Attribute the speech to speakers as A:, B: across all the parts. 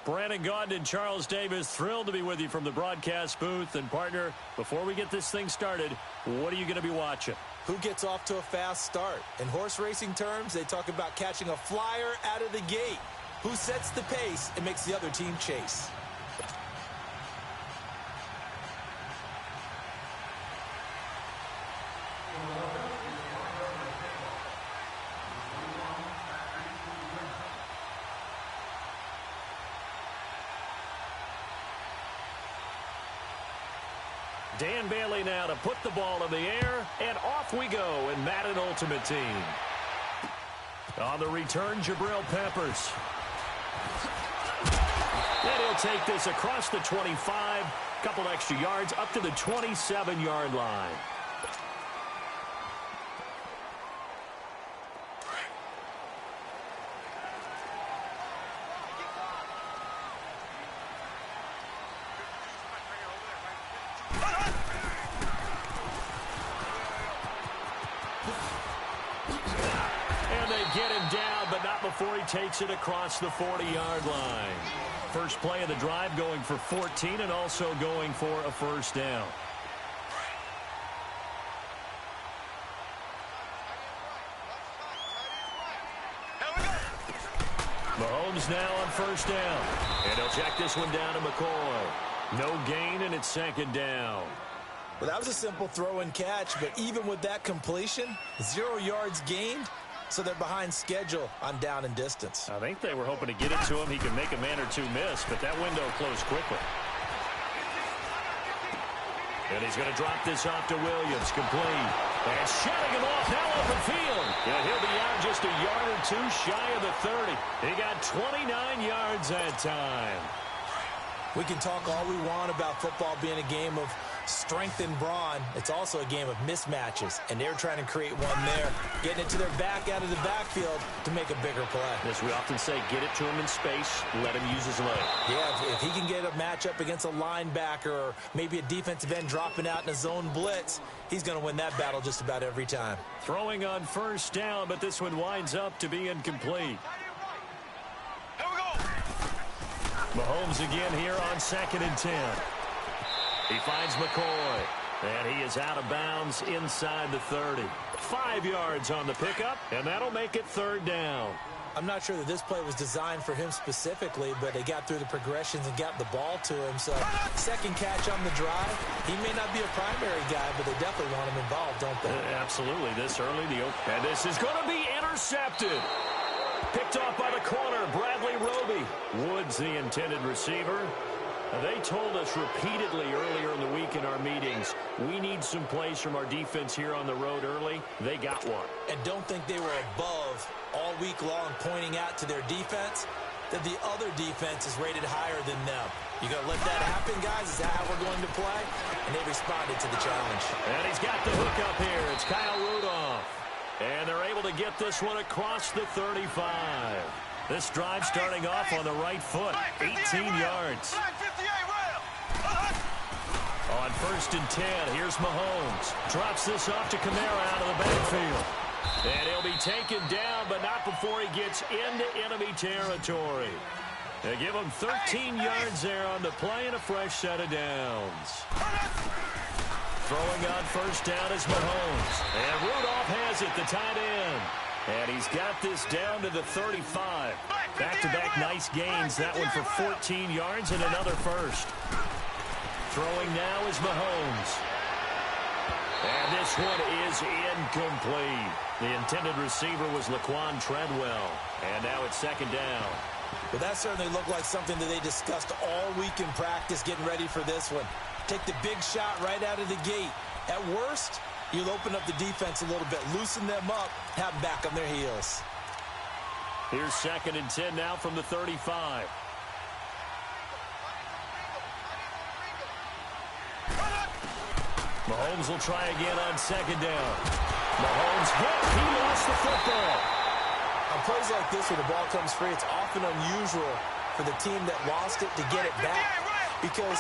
A: Brandon Gaudin and Charles Davis, thrilled to be with you from the broadcast booth. And, partner, before we get this thing started, what are you going to be watching?
B: Who gets off to a fast start? In horse racing terms, they talk about catching a flyer out of the gate. Who sets the pace and makes the other team chase?
A: Dan Bailey now to put the ball in the air, and off we go in Madden Ultimate Team. On the return, Jabril Peppers. And he'll take this across the 25, couple extra yards, up to the 27-yard line. Get him down, but not before he takes it across the 40-yard line. First play of the drive going for 14 and also going for a first down. Mahomes now on first down. And he'll check this one down to McCoy. No gain, and it's second down.
B: Well, that was a simple throw and catch, but even with that completion, 0 yards gained. So they're behind schedule on down and distance.
A: I think they were hoping to get it to him. He could make a man or two miss, but that window closed quickly. And he's going to drop this off to Williams, complete. And shutting him off now open field. And he'll be out just a yard or two shy of the 30. He got 29 yards that time.
B: We can talk all we want about football being a game of strength and brawn. It's also a game of mismatches, and they're trying to create one there, getting it to their back out of the backfield to make a bigger play.
A: As we often say, get it to him in space, let him use his leg.
B: Yeah, if he can get a matchup against a linebacker or maybe a defensive end dropping out in a zone blitz, he's going to win that battle just about every time.
A: Throwing on first down, but this one winds up to be incomplete. Mahomes again here on 2nd and 10. He finds McCoy, and he is out of bounds inside the 30. 5 yards on the pickup, and that'll make it third down.
B: I'm not sure that this play was designed for him specifically, but they got through the progressions and got the ball to him. So, second catch on the drive. He may not be a primary guy, but they definitely want him involved, don't they?
A: Absolutely. This early, and this is going to be intercepted. Picked off by the corner, Bradley Roby. Woods, the intended receiver. They told us repeatedly earlier in the week in our meetings, we need some plays from our defense here on the road early. They got one.
B: And don't think they were above all week long pointing out to their defense that the other defense is rated higher than them. You going to let that happen, guys? Is that how we're going to play? And they responded to the challenge.
A: And he's got the hook up here. It's Kyle Rudolph. And they're able to get this one across the 35. This drive starting off on the right foot. 18 yards. On 1st and 10, here's Mahomes. Drops this off to Kamara out of the backfield. And he'll be taken down, but not before he gets into enemy territory. They give him 13 yards there on the play and a fresh set of downs. Throwing on first down is Mahomes. And Rudolph has it, the tight end. And he's got this down to the 35. Back-to-back nice gains. That one for 14 yards and another first. Throwing now is Mahomes. And this one is incomplete. The intended receiver was Laquan Treadwell. And now it's second down.
B: Well, that certainly looked like something that they discussed all week in practice getting ready for this one. Take the big shot right out of the gate. At worst, you'll open up the defense a little bit, loosen them up, have them back on their heels.
A: Here's 2nd and 10 now from the 35. Mahomes will try again on 2nd down. Mahomes hit. He lost the football.
B: On plays like this where the ball comes free, it's often unusual for the team that lost it to get it back. Because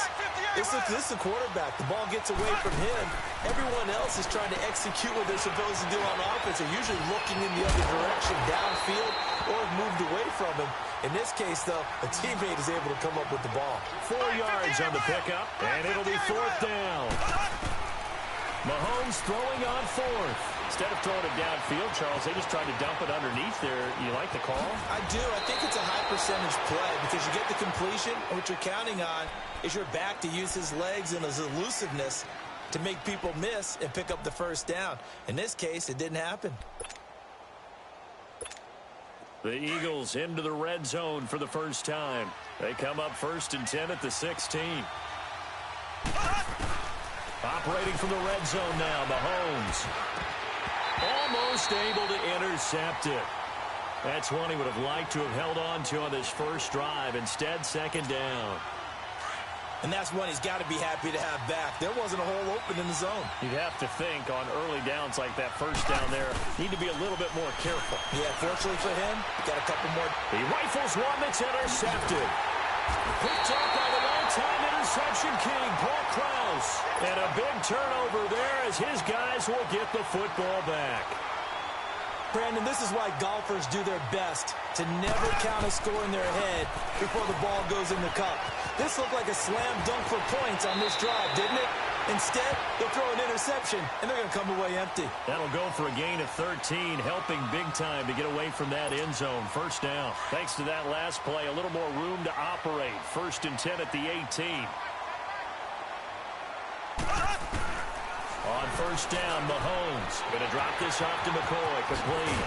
B: this is the quarterback. The ball gets away from him. Everyone else is trying to execute what they're supposed to do on offense. They're usually looking in the other direction downfield. or have moved away from him. In this case, though, a teammate is able to come up with the ball.
A: 4 yards on the pickup, and it'll be 4th down. Mahomes throwing on 4th. Instead of throwing it downfield, Charles, they just tried to dump it underneath there. You like the call?
B: I do. I think it's a high-percentage play because you get the completion, and what you're counting on is your back to use his legs and his elusiveness to make people miss and pick up the first down. In this case, it didn't happen.
A: The Eagles into the red zone for the first time. They come up 1st and 10 at the 16. Operating from the red zone now, Mahomes. Almost able to intercept it. That's one he would have liked to have held on to on this first drive. Instead, 2nd down.
B: And that's one he's got to be happy to have back. There wasn't a hole open in the zone.
A: You'd have to think on early downs like that first down there, need to be a little bit more careful.
B: Yeah, fortunately for him, got a couple more.
A: He rifles one that's intercepted. Picked up by the long-time interception king, Paul Krause. And a big turnover there as his guys will get the football back.
B: Brandon, this is why golfers do their best to never count a score in their head before the ball goes in the cup. This looked like a slam dunk for points on this drive, didn't it? Instead, they'll throw an interception, and they're going to come away empty.
A: That'll go for a gain of 13, helping big time to get away from that end zone. First down. Thanks to that last play, a little more room to operate. 1st and 10 at the 18. On 1st down, Mahomes going to drop this off to McCoy, complete.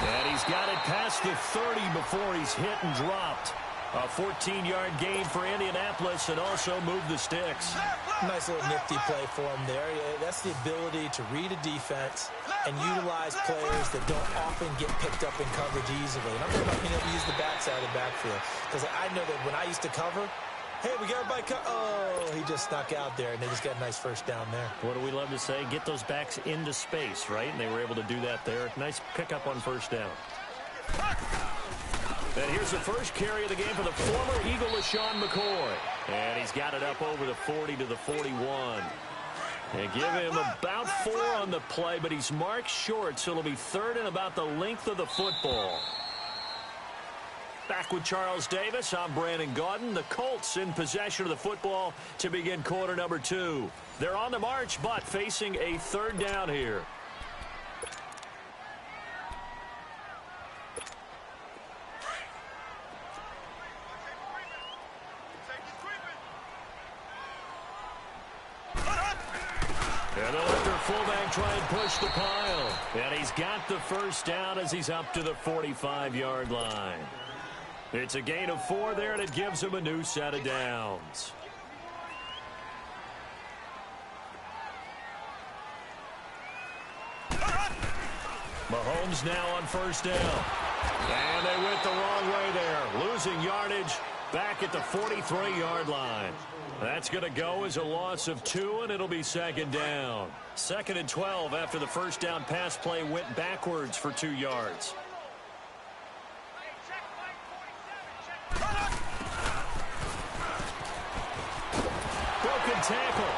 A: And he's got it past the 30 before he's hit and dropped. A 14-yard gain for Indianapolis and also move the sticks.
B: Nice little nifty play for him there. Yeah, that's the ability to read a defense and utilize players that don't often get picked up in coverage easily. And I'm talking about being able to use the backside of the backfield. Because I know that when I used to cover, hey, we got everybody oh, he just snuck out there, and they just got a nice first down there.
A: What do we love to say? Get those backs into space, right? And they were able to do that there. Nice pickup on 1st down. And here's the first carry of the game for the former Eagle, LaShawn McCoy. And he's got it up over the 40 to the 41. They give him about 4 on the play, but he's marked short, so it'll be 3rd and about the length of the football. Back with Charles Davis, I'm Brandon Gaudin. The Colts in possession of the football to begin quarter number 2. They're on the march, but facing a 3rd down here. And they'll let their fullback try and push the pile. And he's got the first down as he's up to the 45-yard line. It's a gain of 4 there, and it gives him a new set of downs. Mahomes now on 1st down. And they went the wrong way there, losing yardage back at the 43-yard line. That's going to go as a loss of 2, and it'll be 2nd down. 2nd and 12 after the first down pass play went backwards for 2 yards. Broken tackle.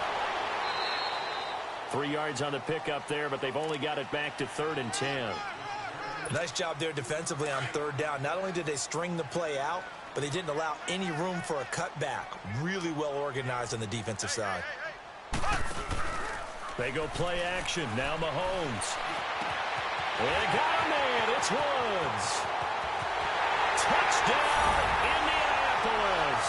A: 3 yards on the pickup there, but they've only got it back to 3rd and 10.
B: Nice job there defensively on 3rd down. Not only did they string the play out, but they didn't allow any room for a cutback. Really well organized on the defensive side.
A: They go play action. Now Mahomes. They got a man. It's Woods. Touchdown, Indianapolis.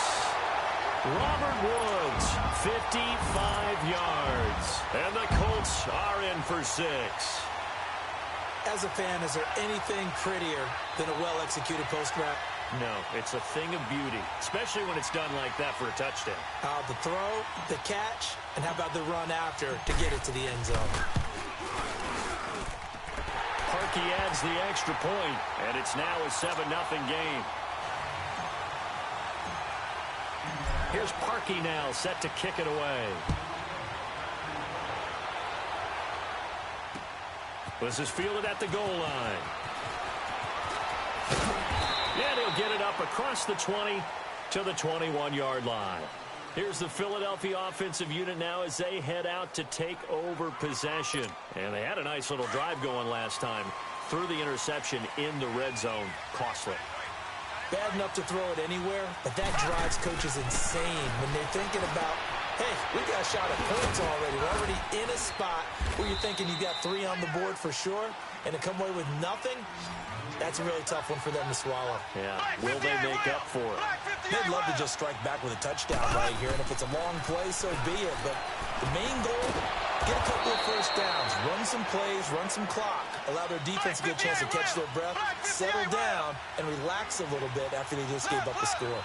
A: Robert Woods, 55 yards. And the Colts are in for 6.
B: As a fan, is there anything prettier than a well-executed post route?
A: No, it's a thing of beauty, especially when it's done like that for a touchdown.
B: The throw, the catch, and how about the run after to get it to the end zone?
A: Parkey adds the extra point, and it's now a 7-0 game. Here's Parkey now, set to kick it away. This is fielded at the goal line. And he'll get it up across the 20 to the 21-yard line. Here's the Philadelphia offensive unit now as they head out to take over possession. And they had a nice little drive going last time. threw the interception in the red zone. Costly.
B: Bad enough to throw it anywhere, but that drives coaches insane when they're thinking about, hey, we got a shot at points already. We're already in a spot where you're thinking you got 3 on the board for sure, and to come away with nothing, that's a really tough one for them to swallow.
A: Yeah, will they make up for it?
B: They'd love to just strike back with a touchdown right here, and if it's a long play, so be it. But the main goal, get a couple of first downs, run some plays, run some clock, allow their defense a good chance to catch their breath, settle down, and relax a little bit after they just gave up the score.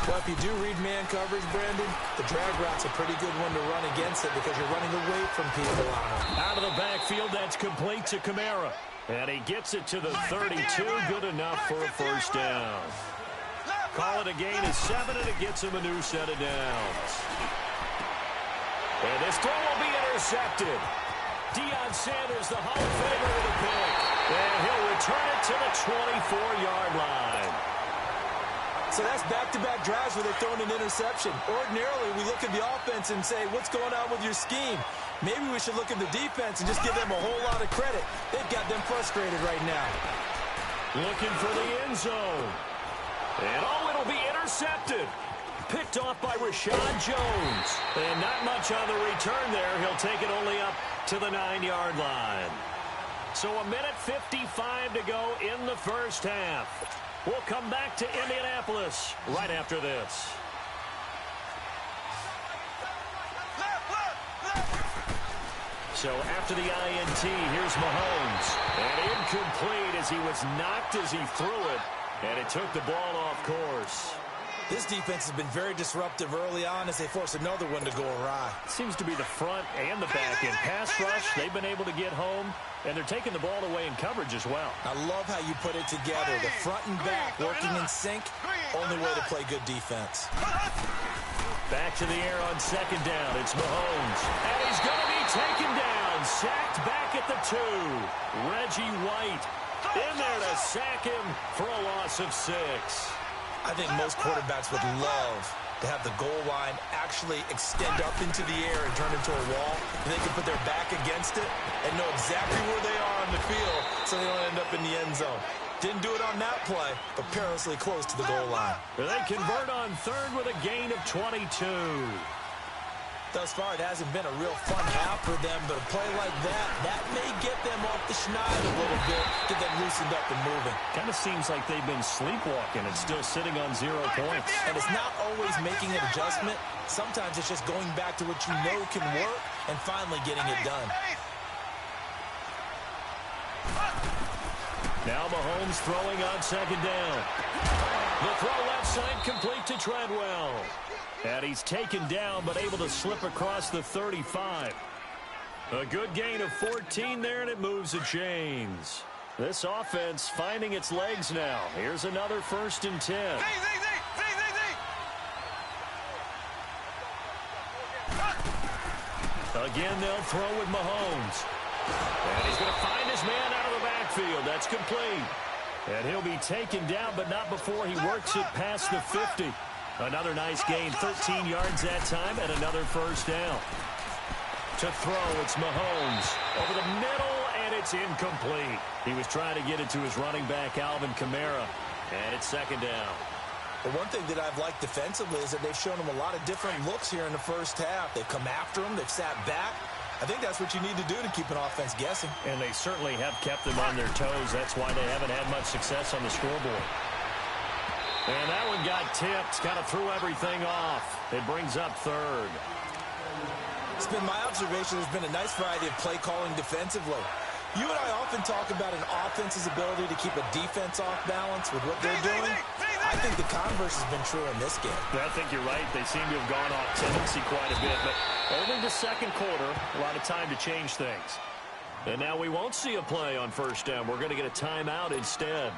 B: Well, if you do read man coverage, Brandon, the drag route's a pretty good one to run against it because you're running away from people on it.
A: Out of the backfield, that's complete to Kamara. And he gets it to the 32, good enough for a first down. Call it a gain of 7, and it gets him a new set of downs. And this throw will be intercepted. Deion Sanders, the Hall of Famer, with a pick. And he'll return it to the 24-yard line.
B: So that's back-to-back drives where they're throwing an interception. Ordinarily, we look at the offense and say, what's going on with your scheme? Maybe we should look at the defense and just give them a whole lot of credit. They've got them frustrated right now.
A: Looking for the end zone. And, it'll be intercepted. Picked off by Rashad Jones. And not much on the return there. He'll take it only up to the 9-yard line. So 1:55 to go in the first half. We'll come back to Indianapolis right after this. So after the INT, here's Mahomes. And incomplete as he was knocked as he threw it. And it took the ball off course.
B: This defense has been very disruptive early on as they force another one to go awry.
A: Seems to be the front and the back end. Pass rush, they've been able to get home, and they're taking the ball away in coverage as well.
B: I love how you put it together. The front and back working in sync, only way to play good defense.
A: Back to the air on second down. It's Mahomes. And he's going to be taken down. Sacked back at the 2. Reggie White in there to sack him for a loss of 6.
B: I think most quarterbacks would love to have the goal line actually extend up into the air and turn into a wall. And they can put their back against it and know exactly where they are on the field so they don't end up in the end zone. Didn't do it on that play, but perilously close to the goal line.
A: They convert on third with a gain of 22.
B: Thus far, it hasn't been a real fun half for them, but a play like that may get them off the schneid a little bit, get them loosened up and moving.
A: Kind of seems like they've been sleepwalking and still sitting on 0 points.
B: And it's not always making an adjustment. Sometimes it's just going back to what you know can work and finally getting it done.
A: Now Mahomes throwing on second down. The throw left side complete to Treadwell. And he's taken down but able to slip across the 35. A good gain of 14 there, and it moves the chains. This offense finding its legs now. Here's another 1st and 10. Again, they'll throw with Mahomes. And he's going to find his man out of the backfield. That's complete. And he'll be taken down, but not before he works it past the 50. Another nice gain, 13 yards that time, and another first down. To throw, it's Mahomes. Over the middle, and it's incomplete. He was trying to get it to his running back, Alvin Kamara, and it's second down.
B: The one thing that I've liked defensively is that they've shown him a lot of different looks here in the first half. They've come after him. They've sat back. I think that's what you need to do to keep an offense guessing.
A: And they certainly have kept them on their toes. That's why they haven't had much success on the scoreboard. And that one got tipped, kind of threw everything off. It brings up third.
B: It's been my observation there's been a nice variety of play calling defensively. You and I often talk about an offense's ability to keep a defense off balance with what they're doing. I think the converse has been true in this game.
A: I think you're right. They seem to have gone off tendency quite a bit, but only the second quarter, a lot of time to change things. And now we won't see a play on first down. We're going to get a timeout instead,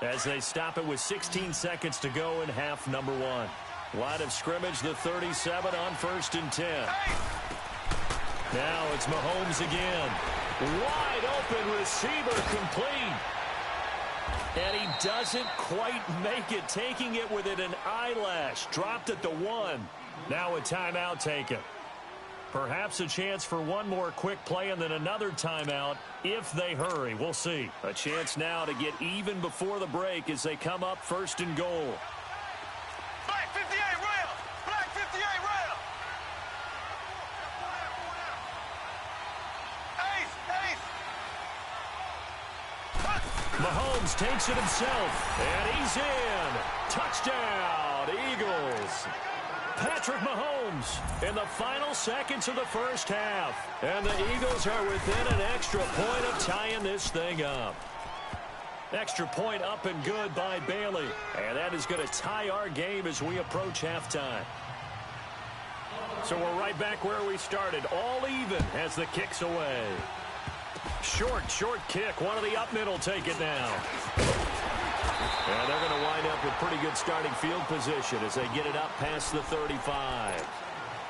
A: as they stop it with 16 seconds to go in half number 1. Line of scrimmage, the 37 on 1st and 10. Now it's Mahomes again. Wide open receiver complete. And he doesn't quite make it, taking it within an eyelash. Dropped at the 1. Now a timeout taken. Perhaps a chance for one more quick play and then another timeout if they hurry. We'll see. A chance now to get even before the break as they come up first and goal.
C: Black 58 rail! Black 58 rail! Ace!
A: Mahomes takes it himself, and he's in. Touchdown, Eagles. Patrick Mahomes in the final seconds of the first half. And the Eagles are within an extra point of tying this thing up. Extra point up and good by Bailey. And that is going to tie our game as we approach halftime. So we're right back where we started. All even as the kick's away. Short kick. One of the up middle take it now. And they're going to wind up with pretty good starting field position as they get it up past the 35.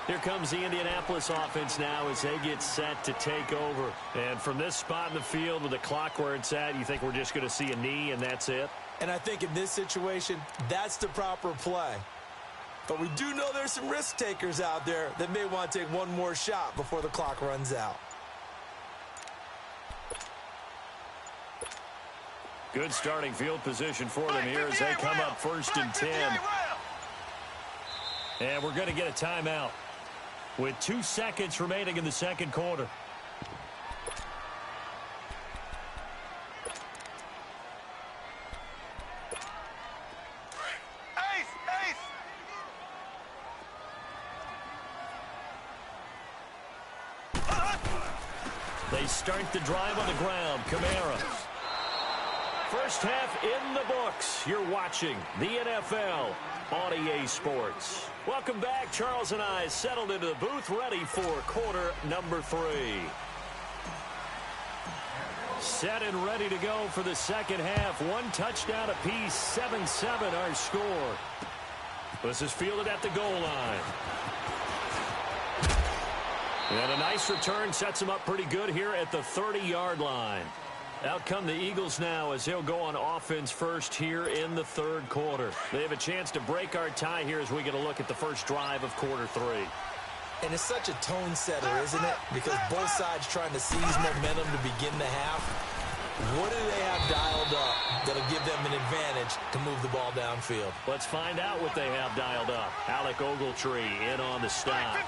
A: Here comes the Indianapolis offense now as they get set to take over. And from this spot in the field with the clock where it's at, you think we're just going to see a knee and that's it?
B: And I think in this situation, that's the proper play. But we do know there's some risk takers out there that may want to take one more shot before the clock runs out.
A: Good starting field position for them here as they come up first and 10. And we're going to get a timeout with 2 seconds remaining in the second quarter. They start the drive on the ground. Kamara. First half in the books. You're watching the NFL on EA Sports. Welcome back. Charles and I settled into the booth ready for quarter number 3. Set and ready to go for the second half. 1 touchdown apiece. 7-7 our score. This is fielded at the goal line. And a nice return sets him up pretty good here at the 30-yard line. Out come the Eagles now as they'll go on offense first here in the third quarter. They have a chance to break our tie here as we get a look at the first drive of quarter 3.
B: And it's such a tone setter, isn't it? Because both sides trying to seize momentum to begin the half. What do they have dialed up that'll give them an advantage to move the ball downfield?
A: Let's find out what they have dialed up. Alec Ogletree in on the stop.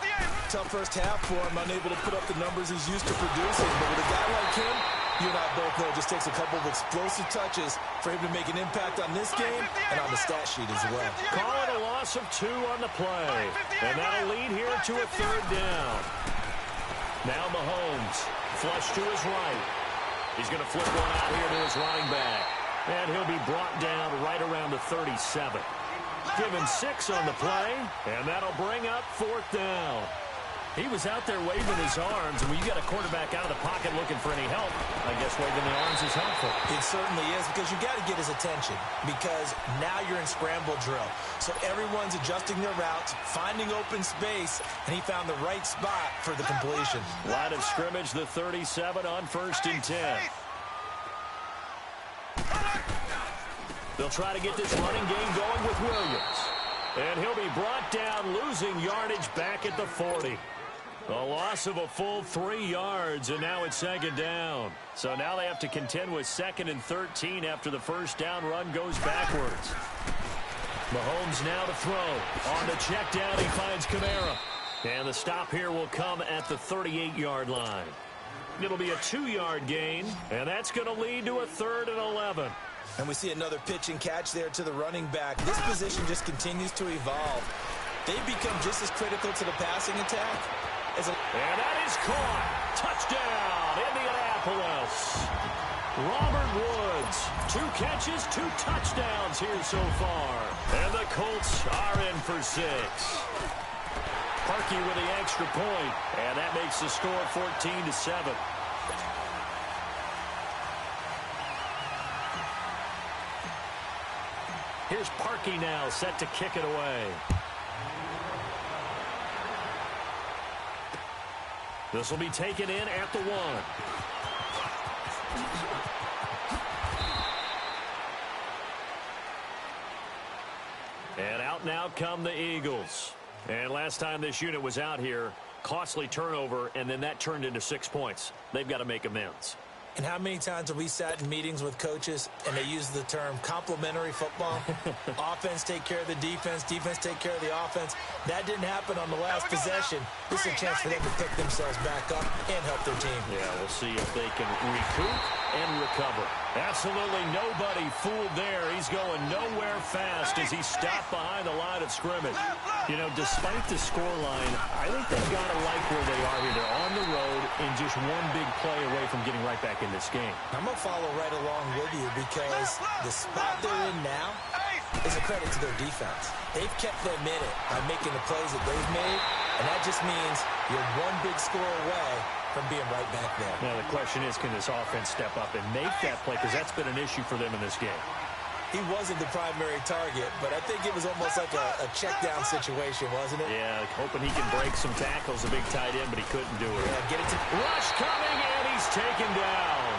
B: Tough first half for him, unable to put up the numbers he's used to producing. But with a guy like him, you and I both know it just takes a couple of explosive touches for him to make an impact on this game and on the stat sheet as well.
A: Call it a loss of 2 on the play. And that'll lead here to a third down. Now Mahomes, flush to his right. He's going to flip one out here to his running back. And he'll be brought down right around the 37. Give him 6 on the play, and that'll bring up 4th down. He was out there waving his arms, and when you got a quarterback out of the pocket looking for any help, I guess waving the arms is helpful.
B: It certainly is, because you got to get his attention, because now you're in scramble drill. So everyone's adjusting their routes, finding open space, and he found the right spot for the completion.
A: Line of scrimmage, the 37 on 1st and 10. They'll try to get this running game going with Williams. And he'll be brought down, losing yardage back at the 40. A loss of a full 3 yards, and now it's 2nd down. So now they have to contend with 2nd and 13 after the first down run goes backwards. Mahomes now to throw. On the check down, he finds Kamara. And the stop here will come at the 38-yard line. It'll be a 2-yard gain, and that's going to lead to a 3rd and 11.
B: And we see another pitch and catch there to the running back. This position just continues to evolve. They become just as critical to the passing attack.
A: And that is caught. Touchdown, Indianapolis. Robert Woods, 2 catches, 2 touchdowns here so far. And the Colts are in for 6. Parkey with the extra point, and that makes the score 14-7. Here's Parkey now, set to kick it away. This will be taken in at the 1. And out now come the Eagles. And last time this unit was out here, costly turnover, and then that turned into 6 points. They've got to make amends.
B: And how many times have we sat in meetings with coaches and they use the term complementary football? Offense take care of the defense, defense take care of the offense. That didn't happen on the last possession. This is a chance for them to pick themselves back up and help their team.
A: Yeah, we'll see if they can recoup and recover. Absolutely nobody fooled there. He's going nowhere fast as he stopped behind the line of scrimmage. You know, despite the scoreline, I think they've got to like where they are here. They're on the road and just one big play away from getting right back in this game.
B: I'm going to follow right along with you because the spot they're in now is a credit to their defense. They've kept them in it by making the plays that they've made, and that just means you're one big score away from being right back there.
A: Now, the question is, can this offense step up and make that play? Because that's been an issue for them in this game.
B: He wasn't the primary target, but I think it was almost like a check-down situation, wasn't it?
A: Yeah, hoping he can break some tackles, a big tight end, but he couldn't do it.
B: Yeah, get it to...
A: Rush coming, and he's taken down.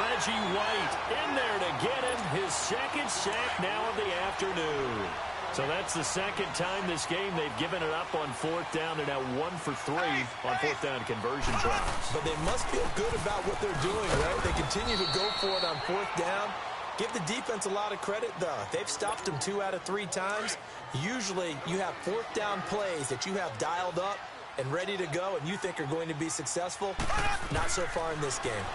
A: Reggie White in there to get him his second sack now of the afternoon. So that's the second time this game they've given it up on fourth down. They're now 1 for 3 on fourth down conversion tries.
B: But they must feel good about what they're doing, right? They continue to go for it on fourth down. Give the defense a lot of credit, though. They've stopped them 2 out of 3 times. Usually you have fourth down plays that you have dialed up and ready to go and you think are going to be successful. Not so far in this game.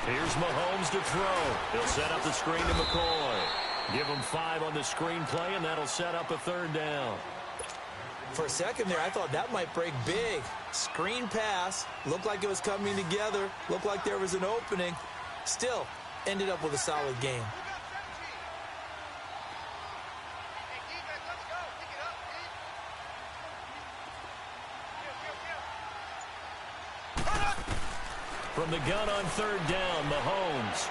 A: Here's Mahomes to throw. He'll set up the screen to McCoy. Give him 5 on the screen play, and that'll set up a third down.
B: For a second there, I thought that might break big. Screen pass. Looked like it was coming together. Looked like there was an opening. Still, ended up with a solid game.
A: From the gun on third down, Mahomes.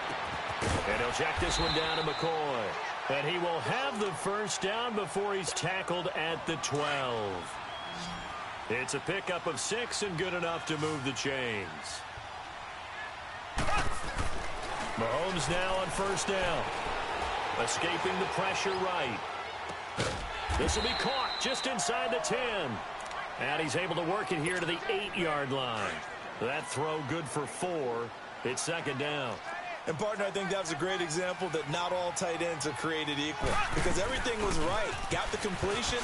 A: And he'll check this one down to McCoy. And he will have the first down before he's tackled at the 12. It's a pickup of 6 and good enough to move the chains. Mahomes now on first down. Escaping the pressure right. This will be caught just inside the 10. And he's able to work it here to the 8-yard line. That throw good for 4. It's second down.
B: And, partner, I think that's a great example that not all tight ends are created equal because everything was right. Got the completion,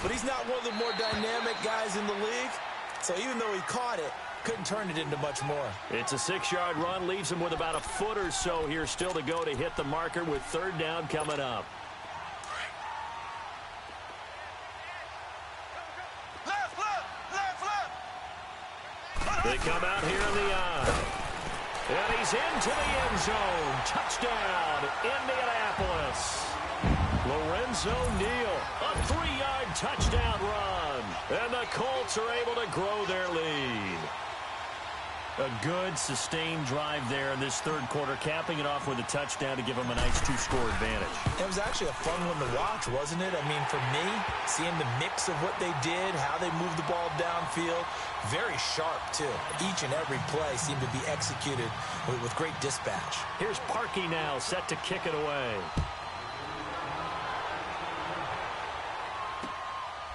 B: but he's not one of the more dynamic guys in the league. So even though he caught it, couldn't turn it into much more.
A: It's a 6-yard run, leaves him with about a foot or so here still to go to hit the marker with third down coming up. They come out here in the eye. And he's into the end zone. Touchdown, Indianapolis. Lorenzo Neal, a 3-yard touchdown run. And the Colts are able to grow their lead. A good, sustained drive there in this third quarter, capping it off with a touchdown to give them a nice 2-score advantage.
B: It was actually a fun one to watch, wasn't it? I mean, for me, seeing the mix of what they did, how they moved the ball downfield, very sharp, too. Each and every play seemed to be executed with great dispatch.
A: Here's Parkey now, set to kick it away.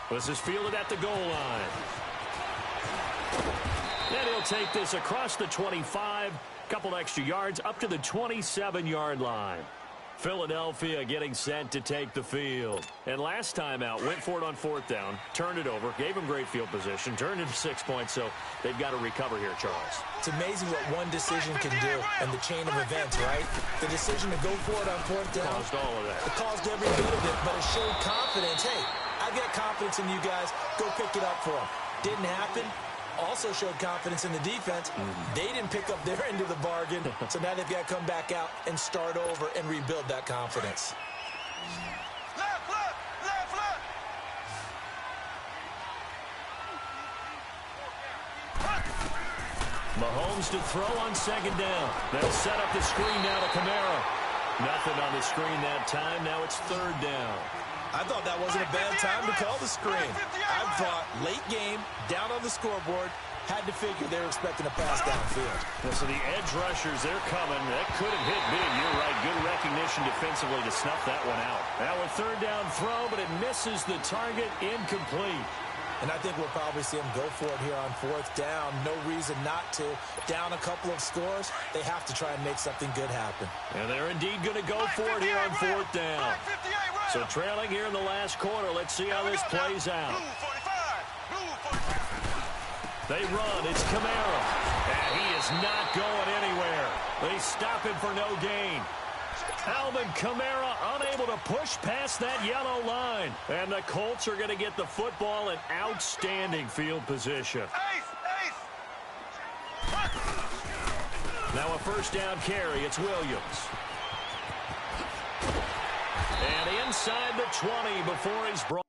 A: This is fielded at the goal line. And he'll take this across the 25, couple extra yards up to the 27-yard line. Philadelphia getting set to take the field. And last time out, went for it on fourth down, turned it over, gave him great field position, turned into 6 points, so they've got to recover here, Charles.
B: It's amazing what one decision can do and the chain of events, right? The decision to go for it on fourth down.
A: Caused all of that.
B: It caused every bit of it, but it showed confidence. Hey, I got confidence in you guys. Go pick it up for them. Didn't happen. Also showed confidence in the defense. They didn't pick up their end of the bargain, so now they've got to come back out and start over and rebuild that confidence.
A: Mahomes to throw on second down. They'll set up the screen now to Kamara. Nothing on the screen that time. Now it's third down.
B: I thought that wasn't a bad time to call the screen. I thought late game, down on the scoreboard, had to figure they were expecting a pass downfield.
A: Yeah, so the edge rushers, they're coming. That could have hit big. You're right. Good recognition defensively to snuff that one out. Now a third down throw, but it misses the target. Incomplete.
B: And I think we'll probably see them go for it here on fourth down. No reason not to. Down a couple of scores, they have to try and make something good happen.
A: And they're indeed going to go for it here on fourth down. So trailing here in the last quarter. Let's see how this plays out. They run. It's Kamara. And he is not going anywhere. They stop him for no gain. Alvin Kamara unable to push past that yellow line. And the Colts are going to get the football in outstanding field position. Now a first down carry. It's Williams. And inside the 20 before he's brought.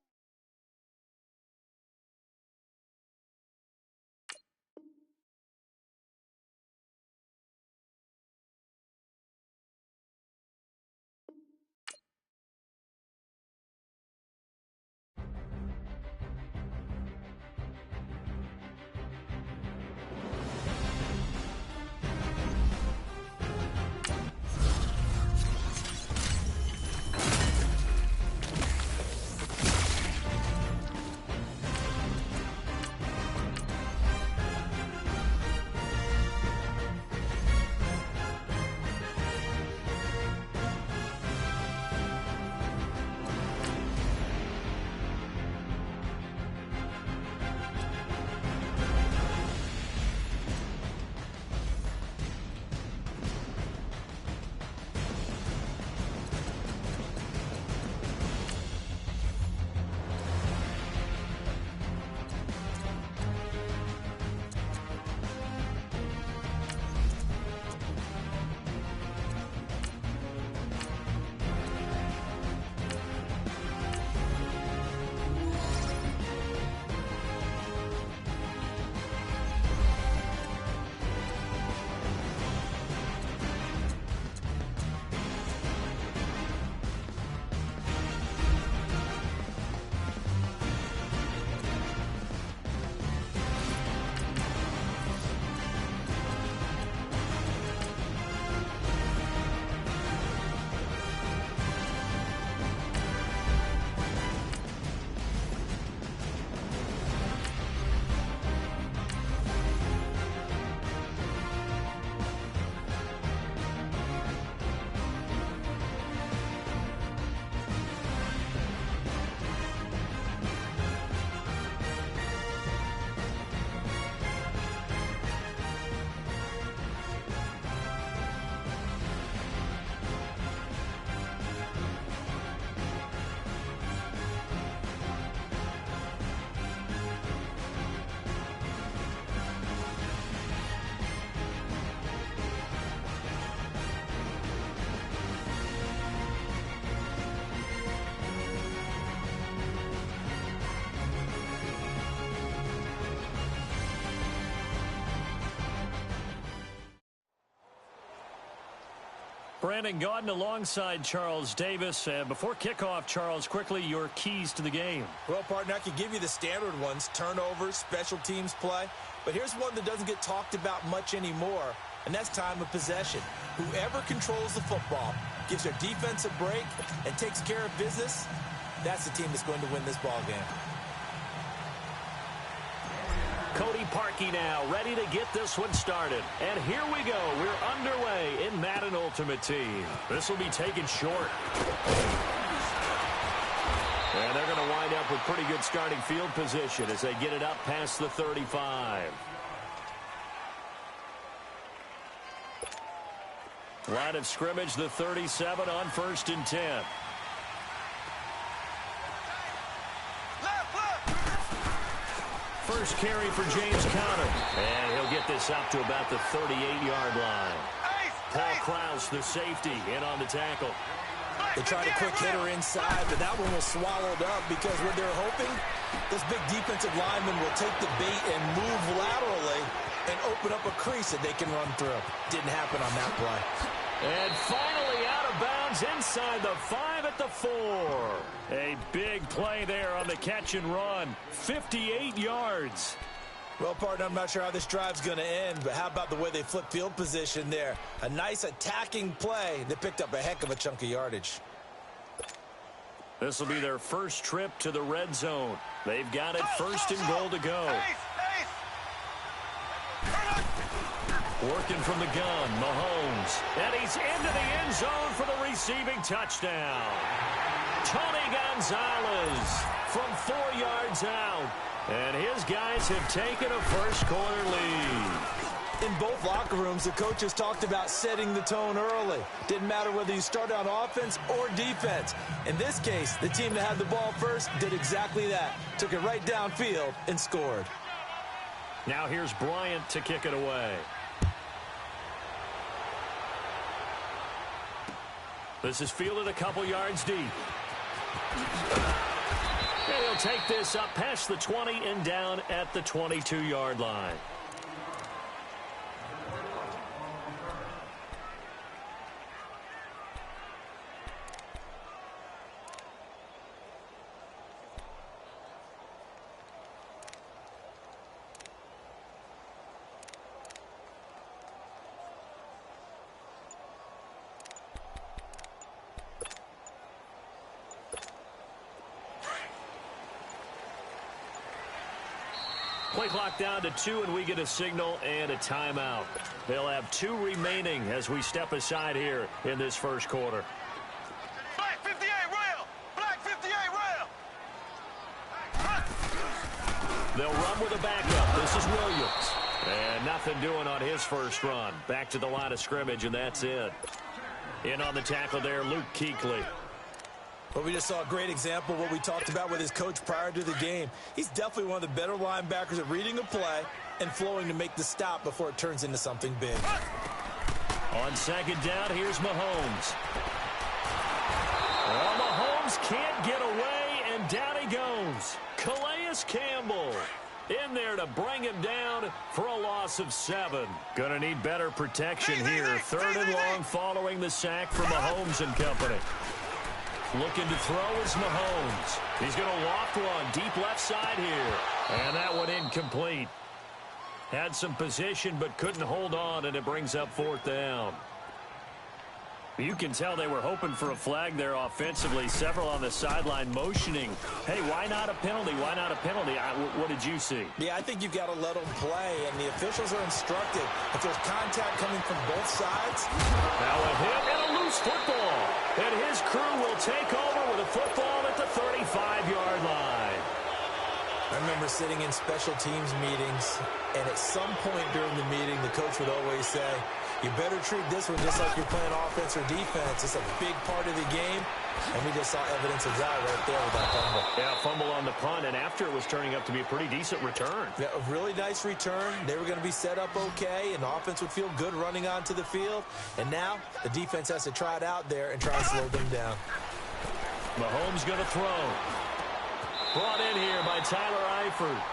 A: Brandon Gaudin alongside Charles Davis. Before kickoff, Charles, quickly your keys to the game.
B: Well, partner, I can give you the standard ones, turnovers, special teams play. But here's one that doesn't get talked about much anymore, and that's time of possession. Whoever controls the football, gives their defense a break, and takes care of business, that's the team that's going to win this ball game.
A: Cody Parkey now ready to get this one started. And here we go. We're underway in Madden Ultimate Team. This will be taken short. And they're going to wind up with pretty good starting field position as they get it up past the 35. Line of scrimmage, the 37 on 1st and 10. First carry for James Conner. And he'll get this up to about the 38-yard line. Paul Krause, the safety, in on the tackle.
B: They tried a quick hitter inside, but that one was swallowed up because what they're hoping, this big defensive lineman will take the bait and move laterally and open up a crease that they can run through. Didn't happen on that play.
A: And finally out of bounds inside the 5 at the 4. A big play there on the catch and run. 58 yards.
B: Well, partner, I'm not sure how this drive's going to end, but how about the way they flip field position there? A nice attacking play that picked up a heck of a chunk of yardage.
A: This will be their first trip to the red zone. They've got it first and goal to go. Working from the gun, Mahomes. And he's into the end zone for the receiving touchdown. Tony Gonzalez from 4 yards out. And his guys have taken a first-quarter lead.
B: In both locker rooms, the coaches talked about setting the tone early. Didn't matter whether you started on offense or defense. In this case, the team that had the ball first did exactly that. Took it right downfield and scored.
A: Now here's Bryant to kick it away. This is fielded a couple yards deep. And he'll take this up past the 20 and down at the 22-yard line. Play clock down to 2, and we get a signal and a timeout. They'll have 2 remaining as we step aside here in this first quarter.
C: Black 58 rail! Black 58 rail!
A: They'll run with a backup. This is Williams. And nothing doing on his first run. Back to the line of scrimmage, and that's it. In on the tackle there, Luke Kuechly.
B: But we just saw a great example of what we talked about with his coach prior to the game. He's definitely one of the better linebackers at reading a play and flowing to make the stop before it turns into something big.
A: On second down, here's Mahomes. Well, Mahomes can't get away, and down he goes. Calais Campbell in there to bring him down for a loss of 7. Gonna need better protection here. 3rd and long following the sack for Mahomes and company. Looking to throw is Mahomes. He's going to loft one deep left side here. And that one incomplete. Had some position but couldn't hold on, and it brings up 4th down. You can tell they were hoping for a flag there offensively. Several on the sideline motioning. Hey, why not a penalty? Why not a penalty? What did you see?
B: Yeah, I think you've got to let them play, and the officials are instructed. If there's contact coming from both sides.
A: Now a hit and a loose football. And his crew will take over with a football at the 35-yard line.
B: I remember sitting in special teams meetings, and at some point during the meeting, the coach would always say, you better treat this one just like you're playing offense or defense. It's a big part of the game, and we just saw evidence of that right there with that fumble.
A: Yeah, fumble on the punt, and after it was turning up to be a pretty decent return.
B: Yeah, a really nice return. They were going to be set up okay, and the offense would feel good running onto the field. And now the defense has to try it out there and try and slow them down.
A: Mahomes going to throw. Brought in here by Tyler Eifert.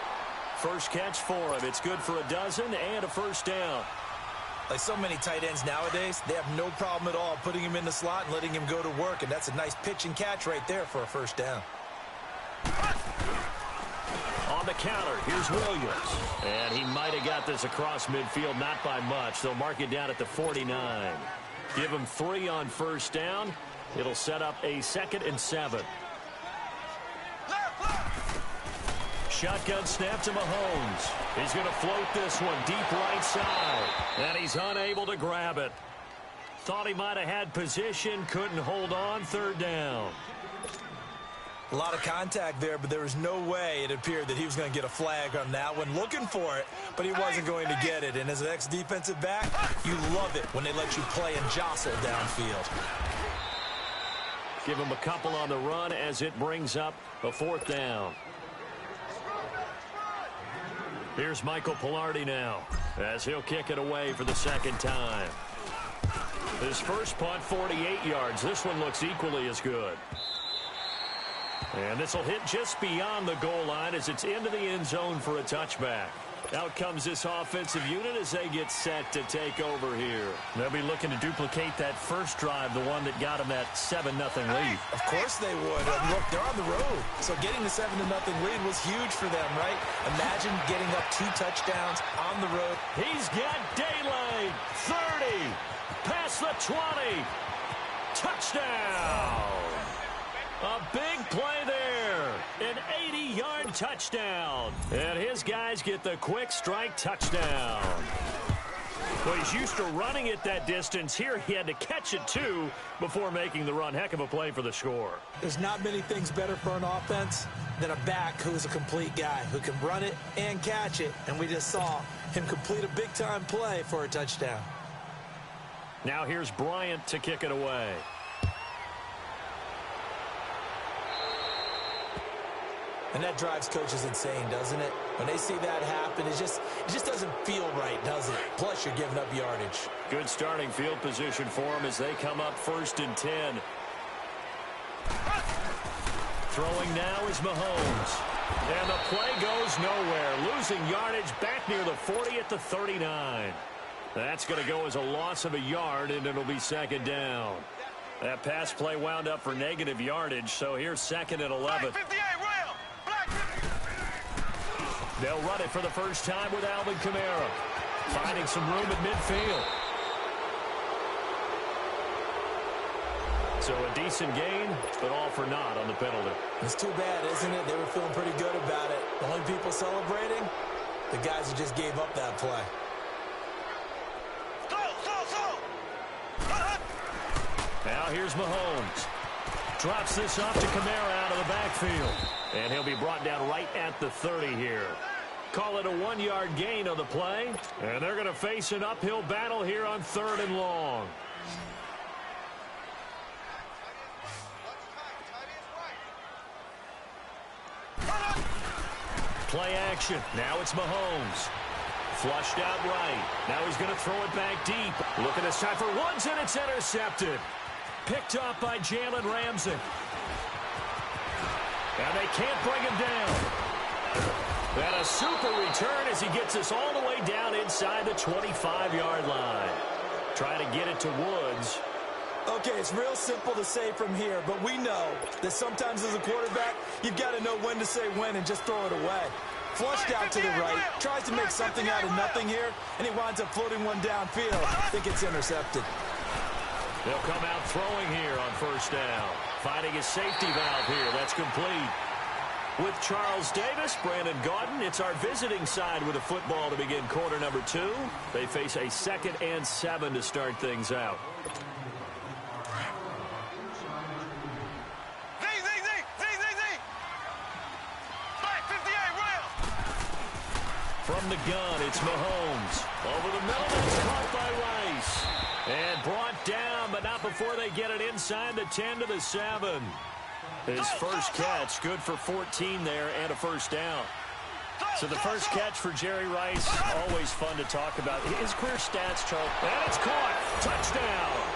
A: First catch for him. It's good for a dozen and a first down.
B: Like so many tight ends nowadays, they have no problem at all putting him in the slot and letting him go to work, and that's a nice pitch and catch right there for a first down.
A: On the counter, here's Williams. And he might have got this across midfield, not by much. They'll mark it down at the 49. Give him 3 on first down. It'll set up a 2nd and 7. Shotgun snap to Mahomes. He's going to float this one deep right side. And he's unable to grab it. Thought he might have had position, couldn't hold on. 3rd down.
B: A lot of contact there, but there was no way it appeared that he was going to get a flag on that one. Looking for it, but he wasn't going to get it. And as an ex-defensive back, you love it when they let you play and jostle downfield.
A: Give him a couple on the run as it brings up a 4th down. Here's Michael Pilardi now as he'll kick it away for the 2nd time. His first punt, 48 yards. This one looks equally as good. And this will hit just beyond the goal line as it's into the end zone for a touchback. Out comes this offensive unit as they get set to take over here. They'll be looking to duplicate that first drive, the one that got them that 7-0 lead.
B: Of course they would. Look, they're on the road. So getting the 7-0 lead was huge for them, right? Imagine getting up 2 touchdowns on the road.
A: He's got daylight. 30. Past the 20. Touchdown. A big play there. An 80-yard touchdown. And his guys get the quick strike touchdown. Well, he's used to running it that distance. Here he had to catch it, too, before making the run. Heck of a play for the score.
B: There's not many things better for an offense than a back who's a complete guy, who can run it and catch it. And we just saw him complete a big-time play for a touchdown.
A: Now here's Bryant to kick it away.
B: And that drives coaches insane, doesn't it? When they see that happen, it just doesn't feel right, does it? Plus, you're giving up yardage.
A: Good starting field position for them as they come up 1st and 10. Throwing now is Mahomes. And the play goes nowhere. Losing yardage back near the 40 at the 39. That's going to go as a loss of a yard, and it'll be 2nd down. That pass play wound up for negative yardage, so here's 2nd and 11. They'll run it for the first time with Alvin Kamara. Finding some room at midfield. So a decent gain, but all for naught on the penalty.
B: It's too bad, isn't it? They were feeling pretty good about it. The only people celebrating, the guys who just gave up that play.
A: Now here's Mahomes. Drops this off to Kamara out of the backfield. And he'll be brought down right at the 30 here. Call it a 1-yard gain on the play. And they're going to face an uphill battle here on 3rd and long. Play action. Now it's Mahomes. Flushed out right. Now he's going to throw it back deep. Looking this time for Woods, and it's intercepted. Picked up by Jalen Ramsey. And they can't bring him down. And a super return as he gets us all the way down inside the 25-yard line. Trying to get it to Woods.
B: Okay, it's real simple to say from here, but we know that sometimes as a quarterback, you've got to know when to say when and just throw it away. Flushed out to the right, tries to make something out of nothing here, and he winds up floating one downfield. I think it's intercepted.
A: They'll come out throwing here on 1st down. Finding his safety valve here. That's complete. With Charles Davis, Brandon Gaudin, it's our visiting side with a football to begin quarter number 2. They face a 2nd and 7 to start things out. From the gun, it's Mahomes. Over the middle, that's caught by Rice. And brought down, but not before they get it inside the 10 to the 7. His first catch, good for 14 there and a 1st down. So the first catch for Jerry Rice, always fun to talk about. His career stats, Charles, and it's caught. Touchdown.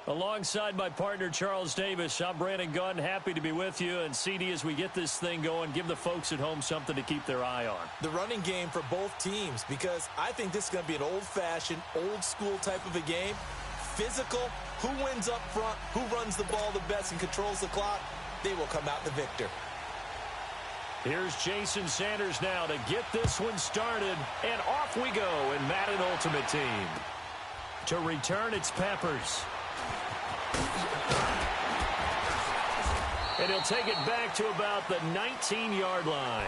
A: Alongside my partner, Charles Davis, I'm Brandon Gunn. Happy to be with you. And, CD, as we get this thing going, give the folks at home something to keep their eye on.
B: The running game for both teams, because I think this is going to be an old-fashioned, old-school type of a game. Physical, who wins up front, who runs the ball the best and controls the clock, they will come out the victor.
A: Here's Jason Sanders now to get this one started. And off we go in Madden Ultimate Team. To return, it's Peppers. And he'll take it back to about the 19-yard line.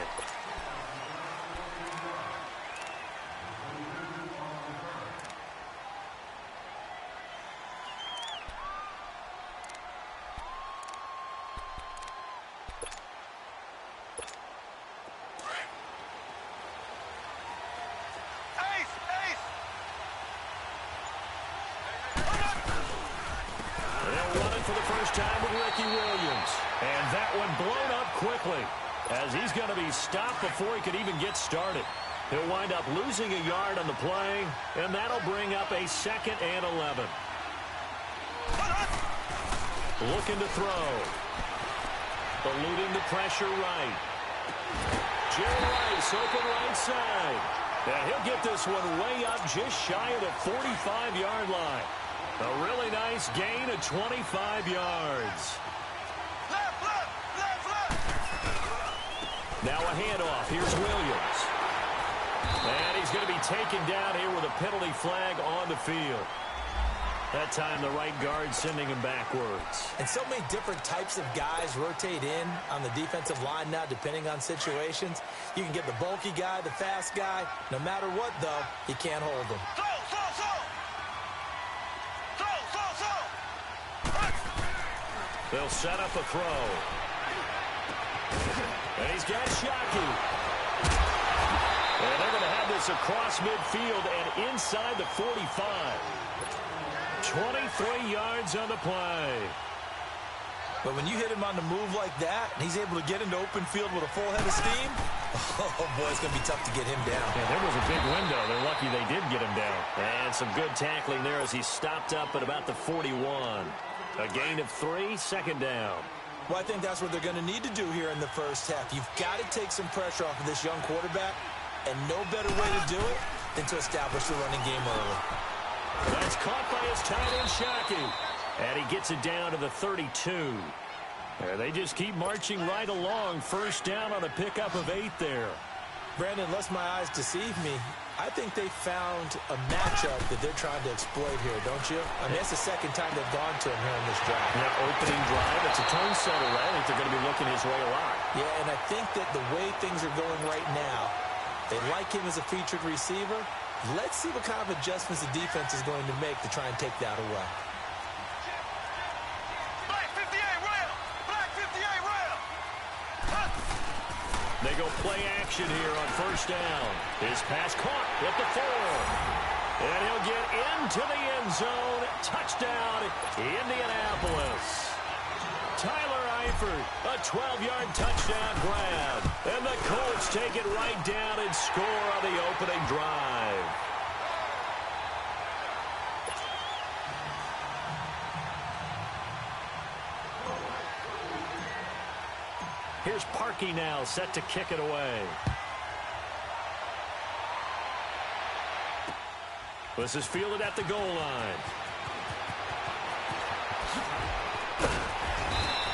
A: First time with Ricky Williams. And that one blown up quickly as he's going to be stopped before he could even get started. He'll wind up losing a yard on the play, and that'll bring up a 2nd and 11. Looking to throw. Eluding the pressure right. Jerry Rice open right side. And he'll get this one way up just shy of the 45-yard line. A really nice gain of 25 yards. Now a handoff. Here's Williams. And he's going to be taken down here with a penalty flag on the field. That time the right guard sending him backwards.
B: And so many different types of guys rotate in on the defensive line now depending on situations. You can get the bulky guy, the fast guy. No matter what, though, you can't hold them.
A: They'll set up a throw. And he's got Shockey. And they're going to have this across midfield and inside the 45. 23 yards on the play.
B: But when you hit him on the move like that, and he's able to get into open field with a full head of steam, oh, boy, it's going to be tough to get him down.
A: Yeah, there was a big window. They're lucky they did get him down. And some good tackling there as he stopped up at about the 41. A gain of 3, 2nd down.
B: Well, I think that's what they're going to need to do here in the first half. You've got to take some pressure off of this young quarterback, and no better way to do it than to establish the running game early.
A: That's caught by his tight end, Shockey. And he gets it down to the 32. They just keep marching right along. First down on a pickup of 8 there.
B: Brandon, unless my eyes deceive me, I think they found a matchup that they're trying to exploit here, don't you? I mean, it's the second time they've gone to him here in this drive.
A: That opening drive, it's a tone setter, right? I think they're going to be looking his way a lot.
B: Yeah, and I think that the way things are going right now, they like him as a featured receiver. Let's see what kind of adjustments the defense is going to make to try and take that away.
C: Black 58 rail! Black 58 rail!
A: They go play action here on first down. His pass caught at the 4. And he'll get into the end zone. Touchdown, Indianapolis. Tyler Eifert, a 12-yard touchdown grab. And the Colts take it right down and score on the opening drive. Here's Parkey now, set to kick it away. This is fielded at the goal line.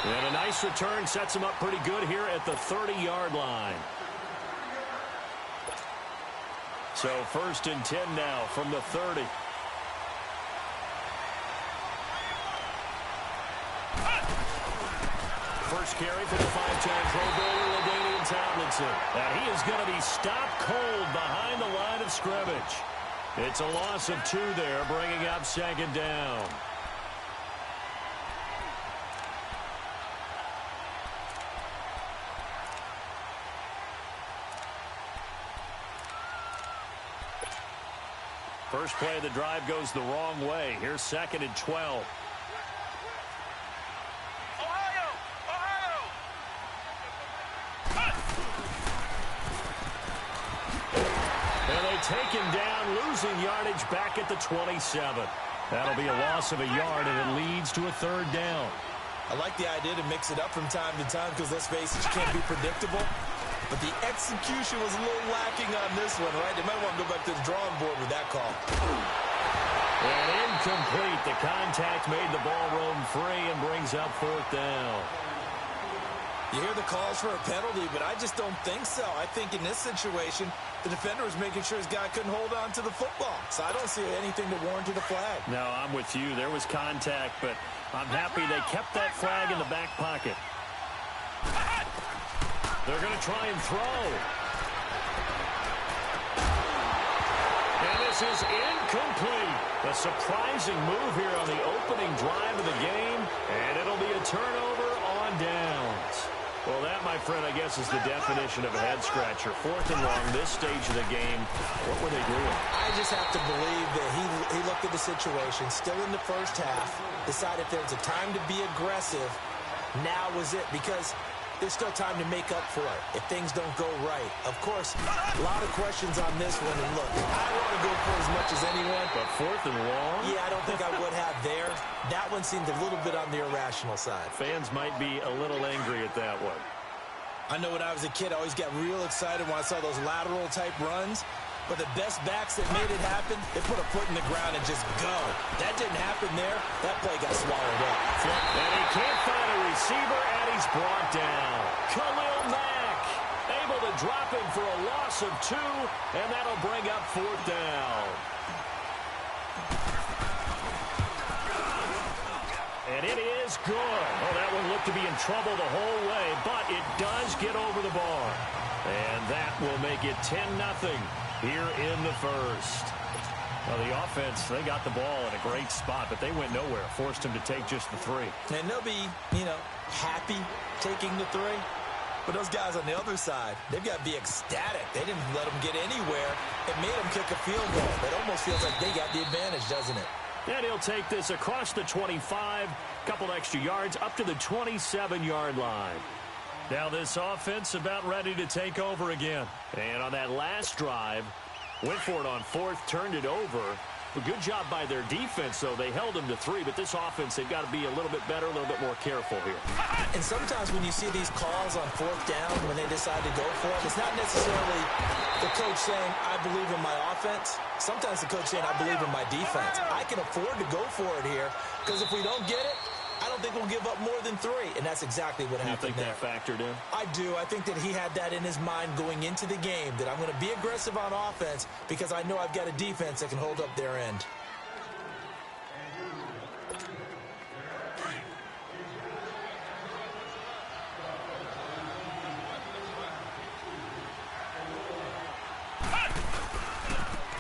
A: And a nice return sets him up pretty good here at the 30-yard line. So 1st and 10 now from the 30. First carry for the 5-time Pro Bowler, LaDainian Tomlinson. And he is going to be stopped cold behind the line of scrimmage. It's a loss of 2 there, bringing up 2nd down. First play of the drive goes the wrong way. Here's 2nd and 12. And they take him down, losing yardage back at the 27. That'll be a loss of a yard, and it leads to a 3rd down.
B: I like the idea to mix it up from time to time because, let's face it, you can't be predictable. But the execution was a little lacking on this one, right? They might want to go back to the drawing board with that call.
A: And incomplete. The contact made the ball roam free and brings up 4th down.
B: You hear the calls for a penalty, but I just don't think so. I think in this situation, the defender was making sure his guy couldn't hold on to the football. So I don't see anything that warranted a flag.
A: No, I'm with you. There was contact, but I'm happy they kept that flag in the back pocket. They're going to try and throw. And this is incomplete. A surprising move here on the opening drive of the game, and it'll be a turnover on downs. Well, that my friend, I guess is the definition of a head-scratcher. 4th and long, this stage of the game. What were they doing?
B: I just have to believe that he looked at the situation, still in the first half, decided if there was a time to be aggressive, now was it, because there's still time to make up for it if things don't go right. Of course, a lot of questions on this one, and look, I want to go for as much as anyone.
A: But 4th and long?
B: Yeah, I don't think I would have there. That one seemed a little bit on the irrational side.
A: Fans might be a little angry at that one.
B: I know when I was a kid, I always got real excited when I saw those lateral-type runs. But the best backs that made it happen, they put a foot in the ground and just go. That didn't happen there. That play got swallowed up.
A: And he can't find a receiver, and he's brought down. Khalil Mack able to drop him for a loss of 2, and that'll bring up 4th down. And it is good. Oh, that one looked to be in trouble the whole way, but it does get over the bar. And that will make it 10-0 here in the first. Well, the offense, they got the ball in a great spot, but they went nowhere. Forced him to take just the 3.
B: And they'll be, happy taking the 3. But those guys on the other side, they've got to be ecstatic. They didn't let them get anywhere. It made them kick a field goal. It almost feels like they got the advantage, doesn't it?
A: And he'll take this across the 25, couple extra yards, up to the 27-yard line. Now this offense about ready to take over again. And on that last drive, went for it on 4th, turned it over. A good job by their defense, though. They held them to 3, but this offense, they've got to be a little bit better, a little bit more careful here.
B: And sometimes when you see these calls on 4th down, when they decide to go for it, it's not necessarily the coach saying, I believe in my offense. Sometimes the coach saying, I believe in my defense. I can afford to go for it here, because if we don't get it, I don't think we'll give up more than 3, and that's exactly what happened there.
A: You think that factored in?
B: I do. I think that he had that in his mind going into the game, that I'm going to be aggressive on offense because I know I've got a defense that can hold up their end.